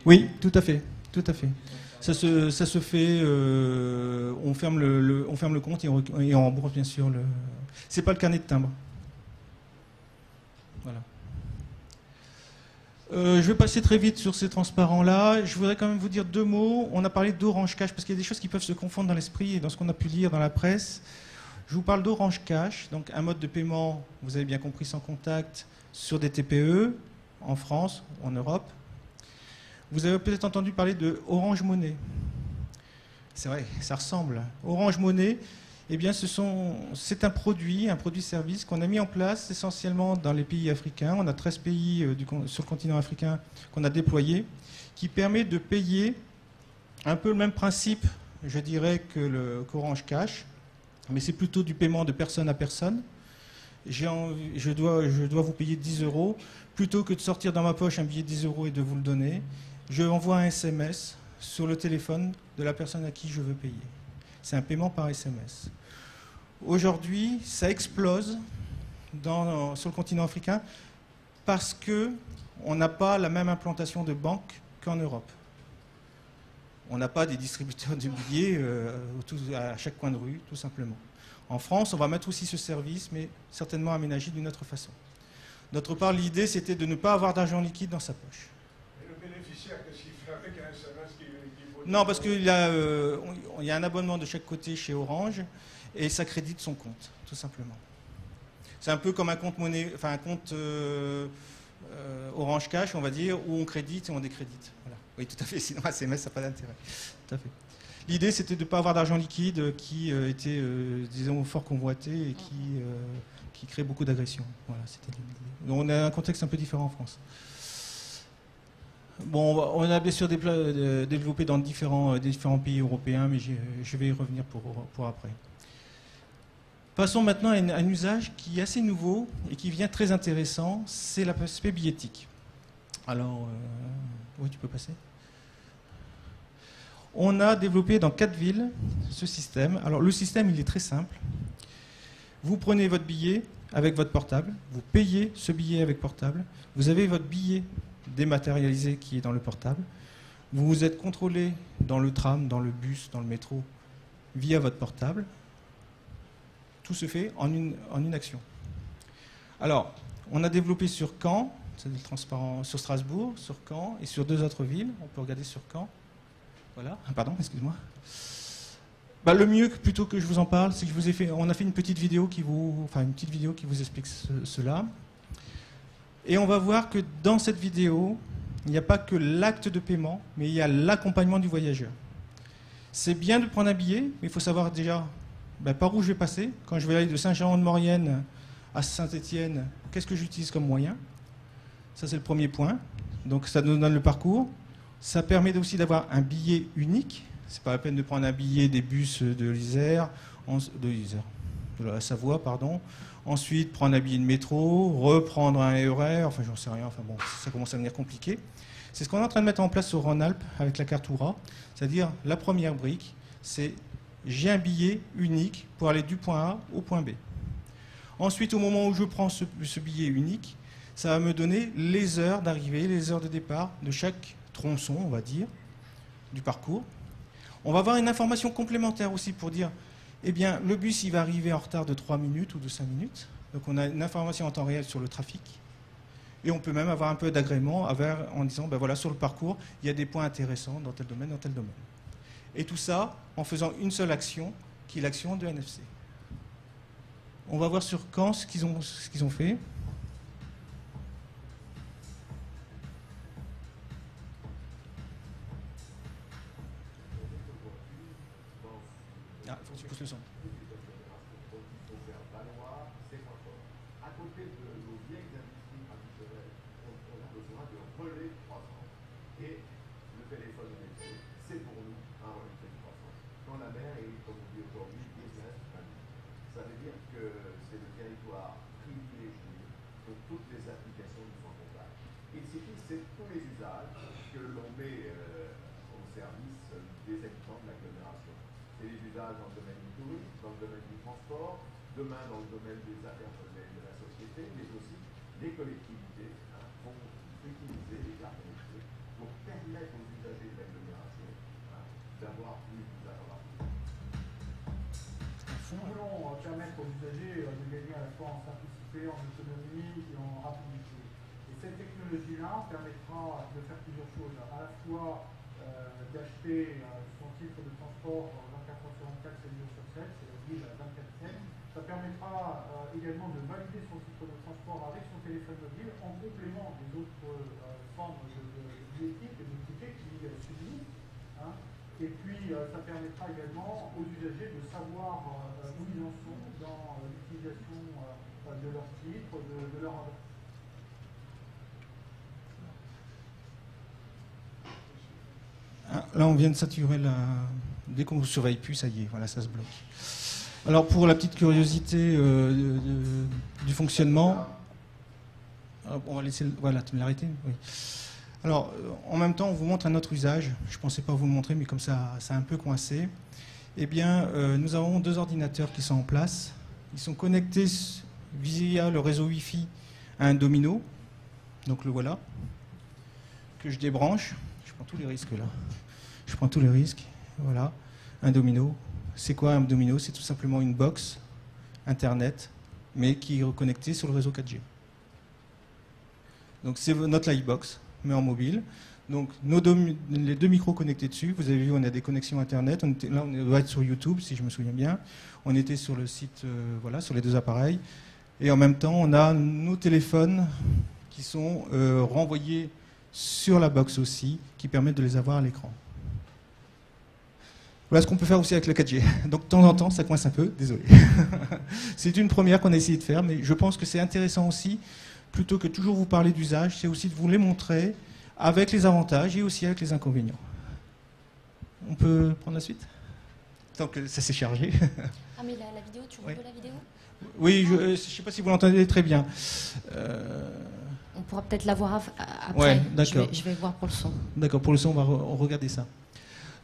Oui, tout à fait, tout à fait. Ça se fait, on ferme le compte et on rembourse bien sûr le. C'est pas le carnet de timbre. Voilà. Je vais passer très vite sur ces transparents-là. Je voudrais quand même vous dire deux mots. On a parlé d'Orange Cash parce qu'il y a des choses qui peuvent se confondre dans l'esprit et dans ce qu'on a pu lire dans la presse. Je vous parle d'Orange Cash, donc un mode de paiement, vous avez bien compris, sans contact, sur des TPE en France, en Europe. Vous avez peut-être entendu parler de Orange Money. C'est vrai, ça ressemble. Orange Money, eh bien, c'est un produit-service qu'on a mis en place essentiellement dans les pays africains. On a 13 pays sur le continent africain qu'on a déployés, qui permet de payer un peu le même principe, je dirais, qu'Orange Cash, mais c'est plutôt du paiement de personne à personne. Je dois vous payer 10 €, plutôt que de sortir dans ma poche un billet de 10 € et de vous le donner. Je envoie un SMS sur le téléphone de la personne à qui je veux payer. C'est un paiement par SMS. Aujourd'hui, ça explose sur le continent africain parce qu'on n'a pas la même implantation de banque qu'en Europe. On n'a pas des distributeurs de billets à chaque coin de rue, tout simplement. En France, on va mettre aussi ce service, mais certainement aménagé d'une autre façon. D'autre part, l'idée, c'était de ne pas avoir d'argent liquide dans sa poche. Qu'est-ce qu'il fait avec un SMS qui vaut... Non, parce qu'il y a un abonnement de chaque côté chez Orange et ça crédite son compte, tout simplement. C'est un peu comme un compte Orange Cash, on va dire, où on crédite et on décrédite. Voilà. Oui, tout à fait, sinon un SMS, ça n'a pas d'intérêt. Tout à fait. L'idée, c'était de ne pas avoir d'argent liquide qui était, disons, fort convoité et qui crée beaucoup d'agressions. Voilà, c'était l'idée. Donc on a un contexte un peu différent en France. Bon, on a bien sûr développé dans différents pays européens, mais je vais y revenir pour après. Passons maintenant à un usage qui est assez nouveau et qui vient très intéressant, c'est l'aspect billettique. Alors, oui, tu peux passer. On a développé dans 4 villes ce système. Alors, le système, il est très simple. Vous prenez votre billet avec votre portable, vous payez ce billet avec portable, vous avez votre billet dématérialisé qui est dans le portable. Vous êtes contrôlé dans le tram, dans le bus, dans le métro, via votre portable. Tout se fait en une action. Alors, on a développé sur Caen, c'est le transparent, sur Strasbourg, sur Caen et sur 2 autres villes. On peut regarder sur Caen. Voilà. Ah, pardon, excuse-moi. Bah, le mieux, plutôt que je vous en parle, c'est que on a fait une petite vidéo qui vous explique cela. Et on va voir que dans cette vidéo, il n'y a pas que l'acte de paiement, mais il y a l'accompagnement du voyageur. C'est bien de prendre un billet, mais il faut savoir déjà par où je vais passer. Quand je vais aller de Saint-Jean-de-Maurienne à Saint-Étienne, qu'est-ce que j'utilise comme moyen? Ça, c'est le premier point. Donc ça nous donne le parcours. Ça permet aussi d'avoir un billet unique, C'est pas la peine de prendre un billet des bus de l'Isère, de la Savoie, pardon. Ensuite, prendre un billet de métro, reprendre un RER, enfin j'en sais rien, enfin bon, ça commence à devenir compliqué. C'est ce qu'on est en train de mettre en place au Rhône-Alpes avec la carte Oura, c'est-à-dire la première brique, c'est j'ai un billet unique pour aller du point A au point B. Ensuite, au moment où je prends ce billet unique, ça va me donner les heures d'arrivée, les heures de départ de chaque tronçon, on va dire, du parcours. On va avoir une information complémentaire aussi pour dire, eh bien, le bus, il va arriver en retard de 3 minutes ou de 5 minutes. Donc on a une information en temps réel sur le trafic. Et on peut même avoir un peu d'agrément en disant, ben voilà, sur le parcours, il y a des points intéressants dans tel domaine, dans tel domaine. Et tout ça en faisant une seule action, qui est l'action de NFC. On va voir sur Caen ce qu'ils ont fait. Ah, il faut que tu pousses le son. Dans le domaine du tourisme, dans le domaine du transport, demain dans le domaine des affaires de la société, mais aussi les collectivités vont utiliser les cartes connectées pour permettre aux usagers de l'agglomération d'avoir plus d'informations. Nous voulons permettre aux usagers de gagner à la fois en simplicité, en autonomie et en rapidité. Et cette technologie-là permettra de faire plusieurs choses. À la fois d'acheter son titre de transport 24 heures sur 24, 7 jours sur 7, c'est-à-dire à 24/7. Ça permettra également de valider son titre de transport avec son téléphone mobile en complément des autres formes de billettique et de tickets qui subsistent. Et puis ça permettra également aux usagers de savoir où ils en sont dans l'utilisation de leur titre, de leur adresse. Là, on vient de saturer la... Dès qu'on ne surveille plus, ça y est, voilà, ça se bloque. Alors, pour la petite curiosité du fonctionnement... On va laisser... Voilà, tu me l'as arrêté ? Oui. Alors, en même temps, on vous montre un autre usage. Je ne pensais pas vous le montrer, mais comme ça a un peu coincé. Eh bien, nous avons 2 ordinateurs qui sont en place. Ils sont connectés via le réseau Wi-Fi à un domino. Donc, le voilà. Que je débranche. Je prends tous les risques, là. Je prends tous les risques. Voilà. Un domino. C'est quoi un domino? C'est tout simplement une box Internet, mais qui est reconnectée sur le réseau 4G. Donc, c'est notre Livebox, mais en mobile. Donc, les 2 micros connectés dessus. Vous avez vu, on a des connexions Internet. Là, on doit être sur YouTube, si je me souviens bien. On était sur le site, voilà, sur les 2 appareils. Et en même temps, on a nos téléphones qui sont renvoyés sur la box aussi, qui permettent de les avoir à l'écran. Voilà ce qu'on peut faire aussi avec le 4G. Donc, de temps en temps, ça coince un peu, désolé. C'est une première qu'on a essayé de faire, mais je pense que c'est intéressant aussi, plutôt que toujours vous parler d'usage, c'est aussi de vous les montrer avec les avantages et aussi avec les inconvénients. On peut prendre la suite? Tant que ça s'est chargé. Ah, mais la vidéo, tu veux la vidéo? Oui, je ne sais pas si vous l'entendez très bien. On pourra peut-être la voir après. Ouais, d'accord. Je vais voir pour le son. D'accord, pour le son, on va regarder ça.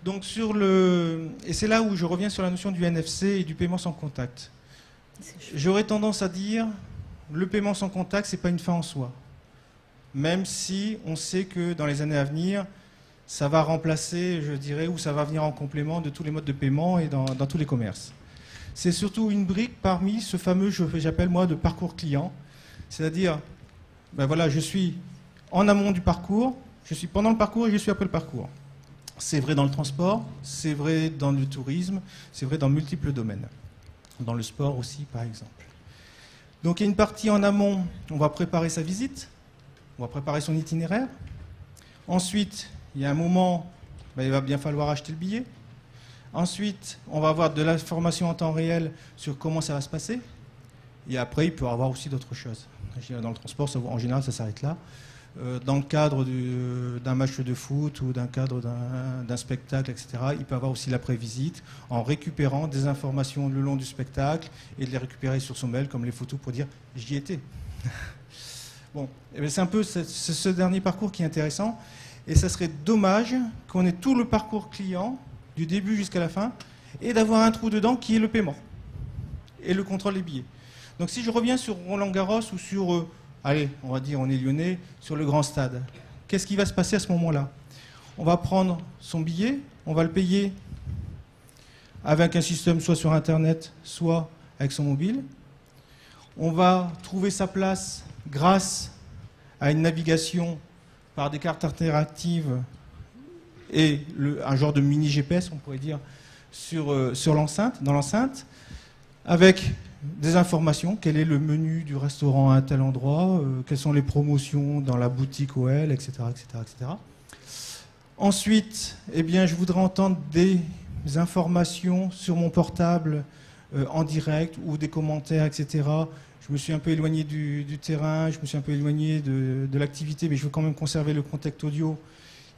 Donc et c'est là où je reviens sur la notion du NFC et du paiement sans contact. J'aurais tendance à dire, le paiement sans contact, c'est pas une fin en soi. Même si on sait que dans les années à venir, ça va remplacer, je dirais, ou ça va venir en complément de tous les modes de paiement et dans tous les commerces. C'est surtout une brique parmi ce fameux, j'appelle moi, de parcours client. C'est-à-dire, ben voilà, je suis en amont du parcours, je suis pendant le parcours et je suis après le parcours. C'est vrai dans le transport, c'est vrai dans le tourisme, c'est vrai dans multiples domaines. Dans le sport aussi, par exemple. Donc il y a une partie en amont, on va préparer sa visite, on va préparer son itinéraire. Ensuite, il y a un moment, ben, il va bien falloir acheter le billet. Ensuite, on va avoir de l'information en temps réel sur comment ça va se passer. Et après, il peut y avoir aussi d'autres choses. Dans le transport, en général, ça s'arrête là. dans le cadre d'un match de foot ou d'un cadre d'un spectacle, etc. Il peut avoir aussi l'après-visite en récupérant des informations le long du spectacle et de les récupérer sur son mail, comme les photos, pour dire « j'y étais ». Bon, c'est un peu ce dernier parcours qui est intéressant. Et ça serait dommage qu'on ait tout le parcours client, du début jusqu'à la fin, et d'avoir un trou dedans qui est le paiement et le contrôle des billets. Donc si je reviens sur Roland-Garros ou sur, allez, on va dire, on est lyonnais, sur le grand stade, qu'est-ce qui va se passer à ce moment-là? On va prendre son billet, on va le payer avec un système soit sur Internet, soit avec son mobile. On va trouver sa place grâce à une navigation par des cartes interactives et un genre de mini GPS, on pourrait dire, sur l'enceinte, dans l'enceinte, avec des informations, quel est le menu du restaurant à tel endroit, quelles sont les promotions dans la boutique OL, etc., etc., etc. Ensuite, eh bien, je voudrais entendre des informations sur mon portable en direct ou des commentaires, etc. Je me suis un peu éloigné du terrain, je me suis un peu éloigné de l'activité, mais je veux quand même conserver le contact audio.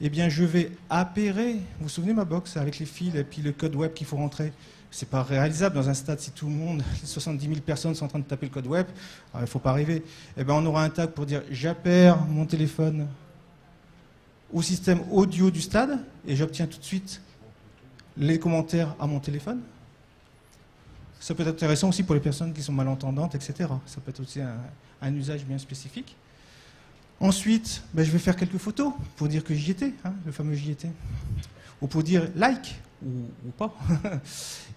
Eh bien, je vais appairer. Vous vous souvenez ma box avec les fils et puis le code web qu'il faut rentrer? C'est pas réalisable dans un stade si tout le monde, les 70 000 personnes sont en train de taper le code web. Il ne faut pas rêver. Eh bien, on aura un tag pour dire j'appaire mon téléphone au système audio du stade et j'obtiens tout de suite les commentaires à mon téléphone. Ça peut être intéressant aussi pour les personnes qui sont malentendantes, etc. Ça peut être aussi un usage bien spécifique. Ensuite, je vais faire quelques photos pour dire que j'y étais, le fameux j'y étais. Ou pour dire like, ou pas.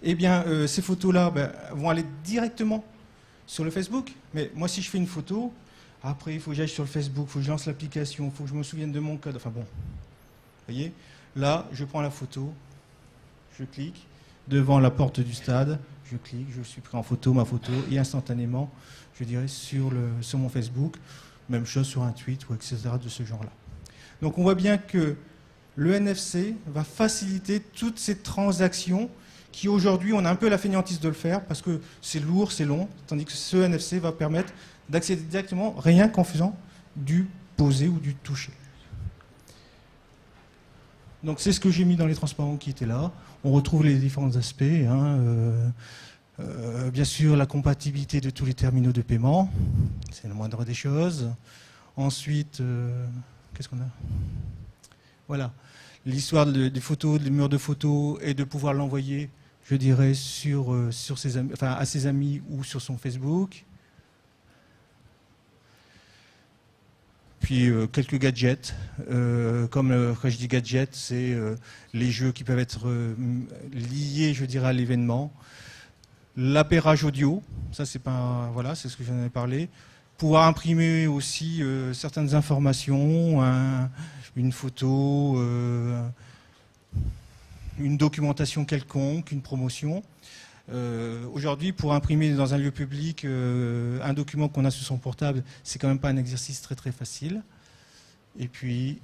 Eh bien, ces photos-là vont aller directement sur le Facebook. Mais moi, si je fais une photo, après, il faut que j'aille sur le Facebook, il faut que je lance l'application, il faut que je me souvienne de mon code. Enfin bon, vous voyez, là, je prends la photo, je clique devant la porte du stade, je clique, je suis pris en photo, ma photo, et instantanément, je dirais, sur mon Facebook, même chose sur un tweet, ou etc., de ce genre-là. Donc on voit bien que le NFC va faciliter toutes ces transactions qui, aujourd'hui, on a un peu la fainéantise de le faire, parce que c'est lourd, c'est long, tandis que ce NFC va permettre d'accéder directement, rien qu'en faisant du poser ou du toucher. Donc c'est ce que j'ai mis dans les transparents qui étaient là. On retrouve les différents aspects. Bien sûr, la compatibilité de tous les terminaux de paiement. C'est le moindre des choses. Ensuite, qu'est-ce qu'on a? Voilà. L'histoire des photos, des murs de photos, et de pouvoir l'envoyer, je dirais, à ses amis ou sur son Facebook. Puis quelques gadgets, comme quand je dis gadgets, c'est les jeux qui peuvent être liés, je dirais, à l'événement. L'appairage audio, ça c'est pas, voilà, c'est ce que j'en ai parlé. Pouvoir imprimer aussi certaines informations, une photo, une documentation quelconque, une promotion. Aujourd'hui, pour imprimer dans un lieu public un document qu'on a sur son portable, c'est quand même pas un exercice très très facile. Et puis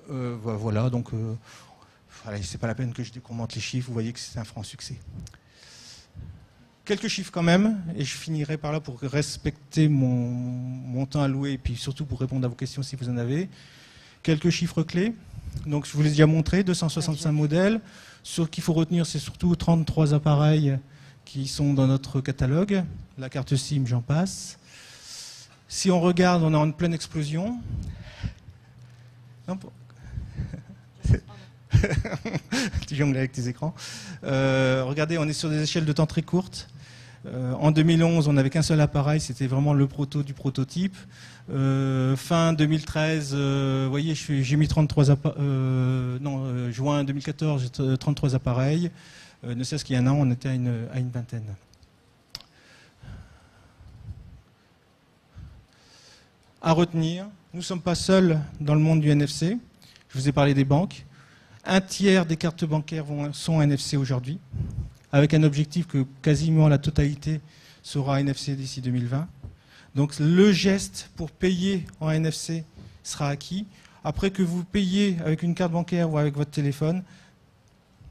voilà, donc c'est pas la peine que je commente les chiffres. Vous voyez que c'est un franc succès. Quelques chiffres quand même, et je finirai par là pour respecter mon temps alloué et puis surtout pour répondre à vos questions si vous en avez. Quelques chiffres clés. Donc je vous les ai déjà montré, 265 modèles. Ce qu'il faut retenir, c'est surtout 33 appareils qui sont dans notre catalogue. La carte SIM, j'en passe. Si on regarde, on est en pleine explosion. Non, tu jongles avec tes écrans. Regardez, on est sur des échelles de temps très courtes. En 2011, on n'avait qu'un seul appareil, c'était vraiment le proto du prototype. Fin 2013, vous voyez, j'ai mis 33 appareils. Juin 2014, j'ai 33 appareils. Ne serait-ce qu'il y a un an, on était à une vingtaine. À retenir, nous ne sommes pas seuls dans le monde du NFC. Je vous ai parlé des banques. Un tiers des cartes bancaires sont NFC aujourd'hui, avec un objectif que quasiment la totalité sera NFC d'ici 2020. Donc le geste pour payer en NFC sera acquis. Après que vous payiez avec une carte bancaire ou avec votre téléphone,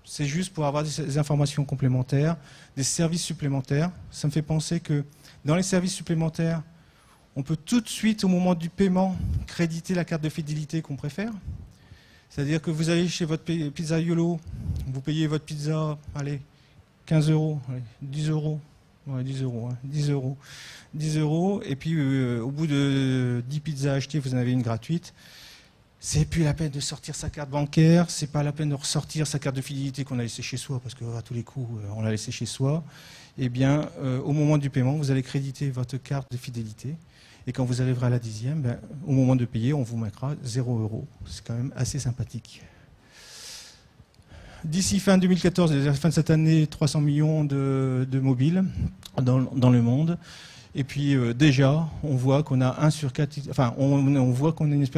c'est juste pour avoir des informations complémentaires, des services supplémentaires. Ça me fait penser que dans les services supplémentaires, On peut tout de suite, au moment du paiement, créditer la carte de fidélité qu'on préfère. C'est-à-dire que vous allez chez votre pizzaiolo, vous payez votre pizza, allez, 15 €, allez, 10 €. Ouais, 10 €, hein, 10 €. 10 €, et puis au bout de 10 pizzas achetées, vous en avez une gratuite. C'est plus la peine de sortir sa carte bancaire, c'est pas la peine de ressortir sa carte de fidélité qu'on a laissée chez soi, parce qu'à tous les coups, on l'a laissée chez soi. Eh bien, au moment du paiement, vous allez créditer votre carte de fidélité. Et quand vous arriverez à la 10e, ben, au moment de payer, on vous mettra 0 €. C'est quand même assez sympathique. D'ici fin 2014, à la fin de cette année, 300 millions de mobiles dans le monde. Et puis déjà, on voit qu'on a 1 sur 4, enfin, on voit qu'on a une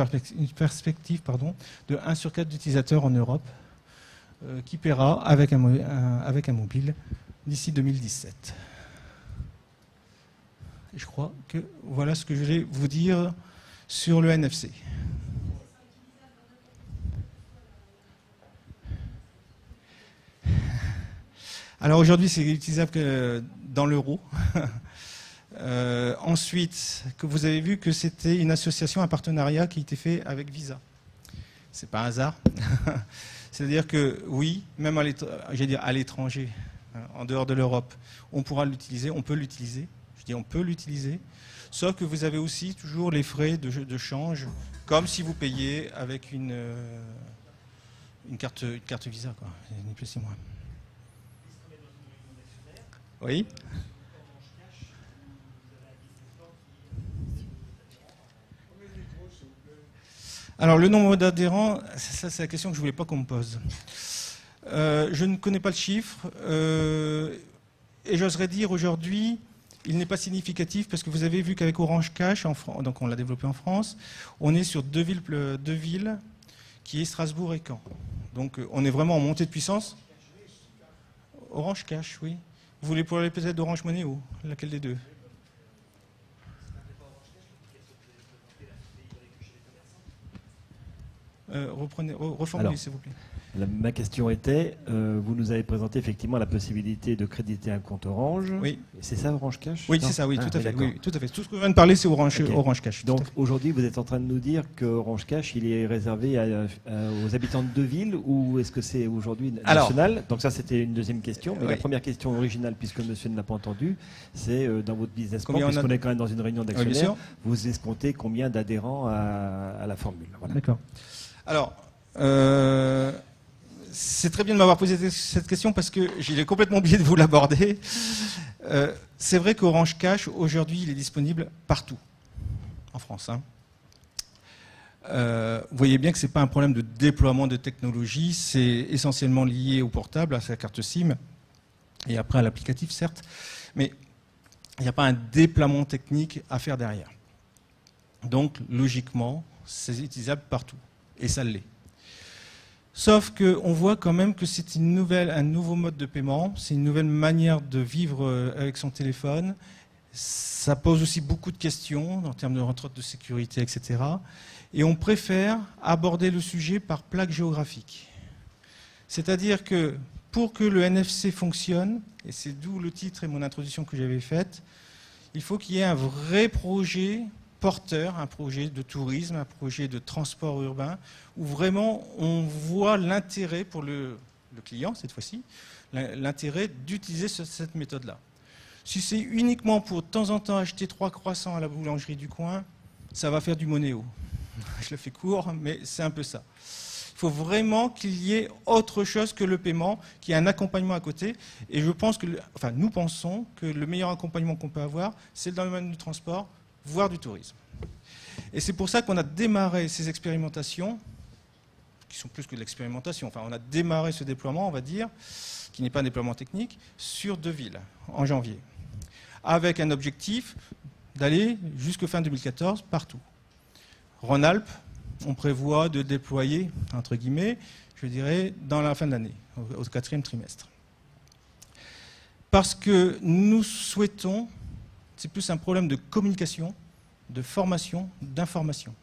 perspective de 1 sur 4 d'utilisateurs en Europe qui paiera avec un mobile d'ici 2017. Et je crois que voilà ce que je voulais vous dire sur le NFC. Alors aujourd'hui, c'est utilisable que dans l'euro. Ensuite, que vous avez vu que c'était une association, un partenariat qui a été fait avec Visa. C'est pas un hasard. C'est-à-dire que oui, même à l'étranger, en dehors de l'Europe, on pourra l'utiliser, on peut l'utiliser. Je dis on peut l'utiliser, sauf que vous avez aussi toujours les frais de change, comme si vous payiez avec une carte Visa, quoi. Ni plus ni moins. Oui. Alors le nombre d'adhérents, ça c'est la question que je ne voulais pas qu'on me pose. Je ne connais pas le chiffre et j'oserais dire aujourd'hui, il n'est pas significatif parce que vous avez vu qu'avec Orange Cash, donc on l'a développé en France, on est sur deux villes qui est Strasbourg et Caen. Donc on est vraiment en montée de puissance. Orange Cash, oui. Vous voulez parler peut-être d'Orange Money ou laquelle des deux? Reformulez s'il vous plaît. Ma question était, vous nous avez présenté effectivement la possibilité de créditer un compte Orange. Oui. C'est ça Orange Cash? Oui, c'est ça, oui, tout à fait. Oui, tout à fait. Tout ce que je viens de parler, c'est Orange Cash. Donc aujourd'hui, vous êtes en train de nous dire que Orange Cash, il est réservé aux habitants de Deville ou est-ce que c'est aujourd'hui national? Donc ça, c'était une deuxième question. Mais la première question originale, puisque monsieur ne l'a pas entendu, c'est dans votre business plan, puisqu'on est quand même dans une réunion d'actionnaires, vous escomptez combien d'adhérents à la formule? Voilà. D'accord. Alors, c'est très bien de m'avoir posé cette question parce que j'ai complètement oublié de vous l'aborder. C'est vrai qu'Orange Cash, aujourd'hui, il est disponible partout en France. Hein. Vous voyez bien que ce n'est pas un problème de déploiement de technologie, c'est essentiellement lié au portable, à sa carte SIM, et après à l'applicatif, certes, mais il n'y a pas un déploiement technique à faire derrière. Donc, logiquement, c'est utilisable partout, et ça l'est. Sauf qu'on voit quand même que c'est un nouveau mode de paiement, c'est une nouvelle manière de vivre avec son téléphone. Ça pose aussi beaucoup de questions en termes de retraite de sécurité, etc. Et on préfère aborder le sujet par plaque géographique. C'est-à-dire que pour que le NFC fonctionne, et c'est d'où le titre et mon introduction que j'avais faite, il faut qu'il y ait un vrai projet porteur, un projet de tourisme, un projet de transport urbain, où vraiment on voit l'intérêt pour le client, cette fois-ci, l'intérêt d'utiliser cette méthode-là. Si c'est uniquement pour de temps en temps acheter 3 croissants à la boulangerie du coin, ça va faire du monéo. Je le fais court, mais c'est un peu ça. Il faut vraiment qu'il y ait autre chose que le paiement, qu'il y ait un accompagnement à côté. Et je pense que, nous pensons que le meilleur accompagnement qu'on peut avoir, c'est dans le domaine du transport, voire du tourisme. Et c'est pour ça qu'on a démarré ces expérimentations, qui sont plus que de l'expérimentation. Enfin, on a démarré ce déploiement, on va dire, qui n'est pas un déploiement technique, sur 2 villes, en janvier, avec un objectif d'aller jusqu'à fin 2014 partout. Rhône-Alpes, on prévoit de déployer, entre guillemets, je dirais, dans la fin de l'année, au 4e trimestre. Parce que nous souhaitons, c'est plus un problème de communication, de formation, d'information.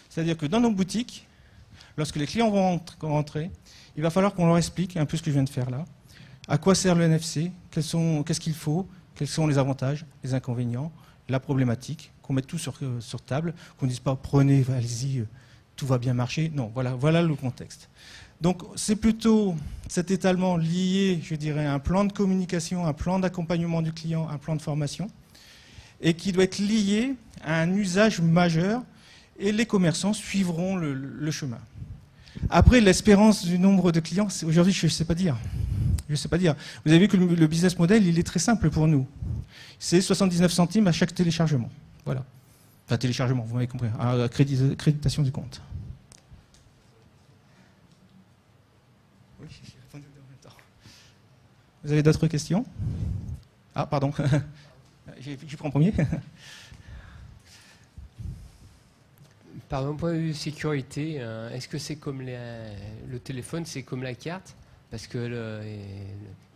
C'est-à-dire que dans nos boutiques, lorsque les clients vont rentrer, il va falloir qu'on leur explique un peu ce que je viens de faire là, à quoi sert le NFC, qu'est-ce qu'il faut, quels sont les avantages, les inconvénients, la problématique, qu'on mette tout sur table, qu'on ne dise pas prenez, allez-y, tout va bien marcher. Non, voilà le contexte. Donc c'est plutôt cet étalement lié, je dirais, à un plan de communication, un plan d'accompagnement du client, un plan de formation, et qui doit être lié à un usage majeur, et les commerçants suivront le chemin. Après, l'espérance du nombre de clients, aujourd'hui, je ne sais pas dire. Vous avez vu que le business model, il est très simple pour nous. C'est 79 centimes à chaque téléchargement. Voilà. Enfin, téléchargement, vous m'avez compris. Accréditation du compte. Oui, j'ai répondu en même temps. Vous avez d'autres questions? Ah, pardon. J'y prends en premier. Par un point de vue sécurité, est-ce que c'est comme le téléphone, c'est comme la carte? Parce que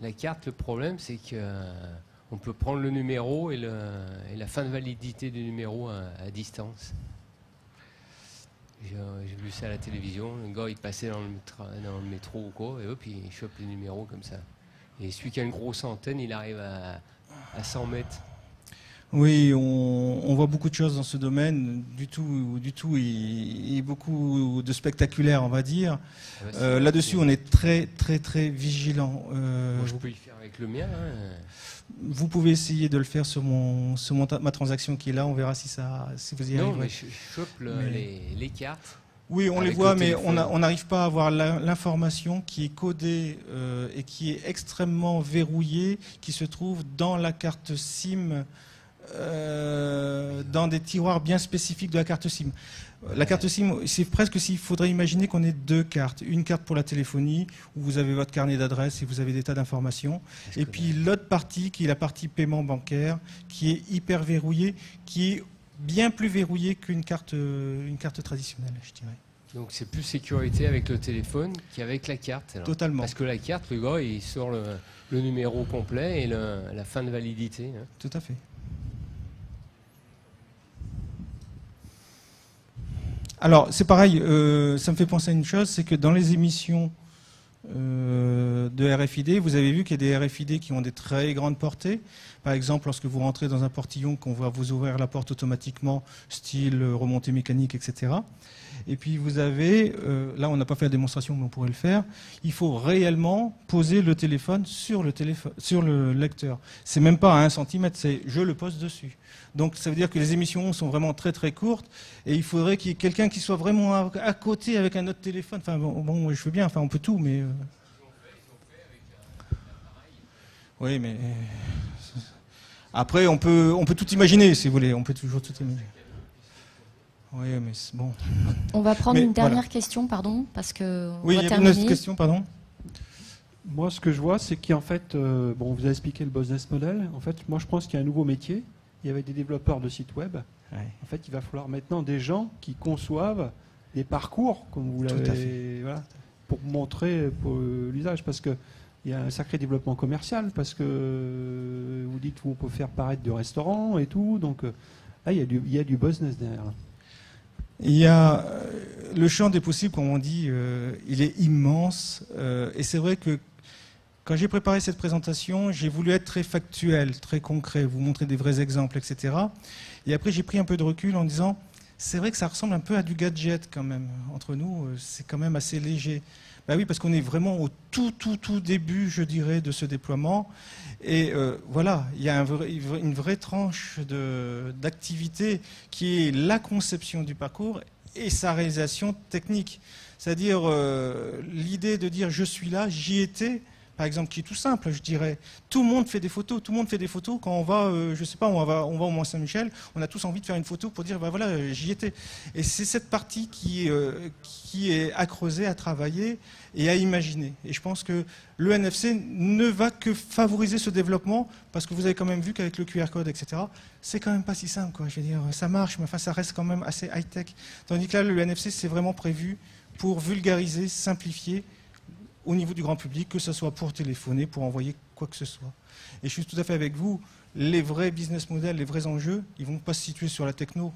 la carte, le problème, c'est qu'on peut prendre le numéro et la fin de validité du numéro à distance. J'ai vu ça à la télévision, le gars il passait dans le métro ou quoi, et hop, il chope les numéros comme ça. Et celui qui a une grosse antenne, il arrive à 100 mètres. Oui, on voit beaucoup de choses dans ce domaine, du tout et beaucoup de spectaculaire, on va dire. Là-dessus, on est très, très, très vigilant. Moi, je peux y faire avec le mien. Hein. Vous pouvez essayer de le faire sur ma transaction qui est là, on verra si vous y arrivez. Non, mais je chope les cartes. Oui, on les voit, mais on n'arrive pas à avoir l'information qui est codée et qui est extrêmement verrouillée, qui se trouve dans la carte SIM, dans des tiroirs bien spécifiques de la carte SIM. La carte SIM, c'est presque s'il faudrait imaginer qu'on ait deux cartes. Une carte pour la téléphonie, où vous avez votre carnet d'adresses et vous avez des tas d'informations. Et puis l'autre partie, qui est la partie paiement bancaire, qui est hyper verrouillée, qui est bien plus verrouillée qu'une carte traditionnelle, je dirais. Donc c'est plus sécurité avec le téléphone qu'avec la carte. Alors. Totalement. Parce que la carte, le gars, il sort le numéro complet et la fin de validité. Hein. Tout à fait. Alors, c'est pareil, ça me fait penser à une chose, c'est que dans les émissions de RFID, vous avez vu qu'il y a des RFID qui ont des très grandes portées. Par exemple, lorsque vous rentrez dans un portillon, qu'on va vous ouvrir la porte automatiquement, style remontée mécanique, etc. Et puis vous avez, là on n'a pas fait la démonstration, mais on pourrait le faire, il faut réellement poser le téléphone sur le lecteur. C'est même pas à 1 cm, c'est je le pose dessus. Donc ça veut dire que les émissions sont vraiment très très courtes et il faudrait qu'il y ait quelqu'un qui soit vraiment à côté avec un autre téléphone. Enfin bon, je veux bien, enfin on peut tout, mais... Oui, mais... Après, on peut tout imaginer, si vous voulez. On peut toujours tout imaginer. Oui, mais c'est bon. On va prendre une dernière question, pardon, parce que oui, il y a une autre question, pardon. Moi, ce que je vois, c'est qu'en fait, bon, vous avez expliqué le business model. En fait, moi, je pense qu'il y a un nouveau métier. Il y avait des développeurs de sites web. Ouais. En fait, il va falloir maintenant des gens qui conçoivent des parcours, comme vous l'avez, voilà, pour montrer l'usage, parce que il y a un sacré développement commercial, parce que vous dites qu'on peut faire paraître de restaurants et tout, donc là, il y a du business derrière. Il y a le champ des possibles, comme on dit, il est immense, et c'est vrai que quand j'ai préparé cette présentation, j'ai voulu être très factuel, très concret, vous montrer des vrais exemples, etc. Et après, j'ai pris un peu de recul en disant, c'est vrai que ça ressemble un peu à du gadget quand même. Entre nous, c'est quand même assez léger. Ben oui, parce qu'on est vraiment au tout début, je dirais, de ce déploiement. Et voilà, il y a une vraie tranche d'activité qui est la conception du parcours et sa réalisation technique. C'est-à-dire l'idée de dire je suis là, j'y étais, par exemple, qui est tout simple, je dirais. Tout le monde fait des photos. Tout le monde fait des photos quand on va, je sais pas, on va au Mont-Saint-Michel. On a tous envie de faire une photo pour dire, ben voilà, j'y étais. Et c'est cette partie qui est à creuser, à travailler et à imaginer. Et je pense que le NFC ne va que favoriser ce développement, parce que vous avez quand même vu qu'avec le QR code, etc., c'est quand même pas si simple, quoi. Je veux dire, ça marche, mais enfin, ça reste quand même assez high-tech. Tandis que là, le NFC, c'est vraiment prévu pour vulgariser, simplifier, au niveau du grand public, que ce soit pour téléphoner, pour envoyer quoi que ce soit. Et je suis tout à fait avec vous, les vrais business models, les vrais enjeux, ils ne vont pas se situer sur la techno.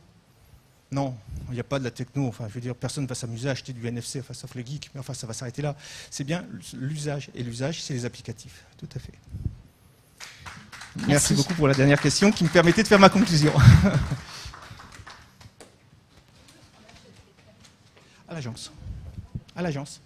Non, il n'y a pas de la techno. Enfin, je veux dire, personne ne va s'amuser à acheter du NFC, enfin, sauf les geeks, mais enfin, ça va s'arrêter là. C'est bien l'usage. Et l'usage, c'est les applicatifs. Tout à fait. Merci beaucoup pour la dernière question qui me permettait de faire ma conclusion. l'agence. À l'agence.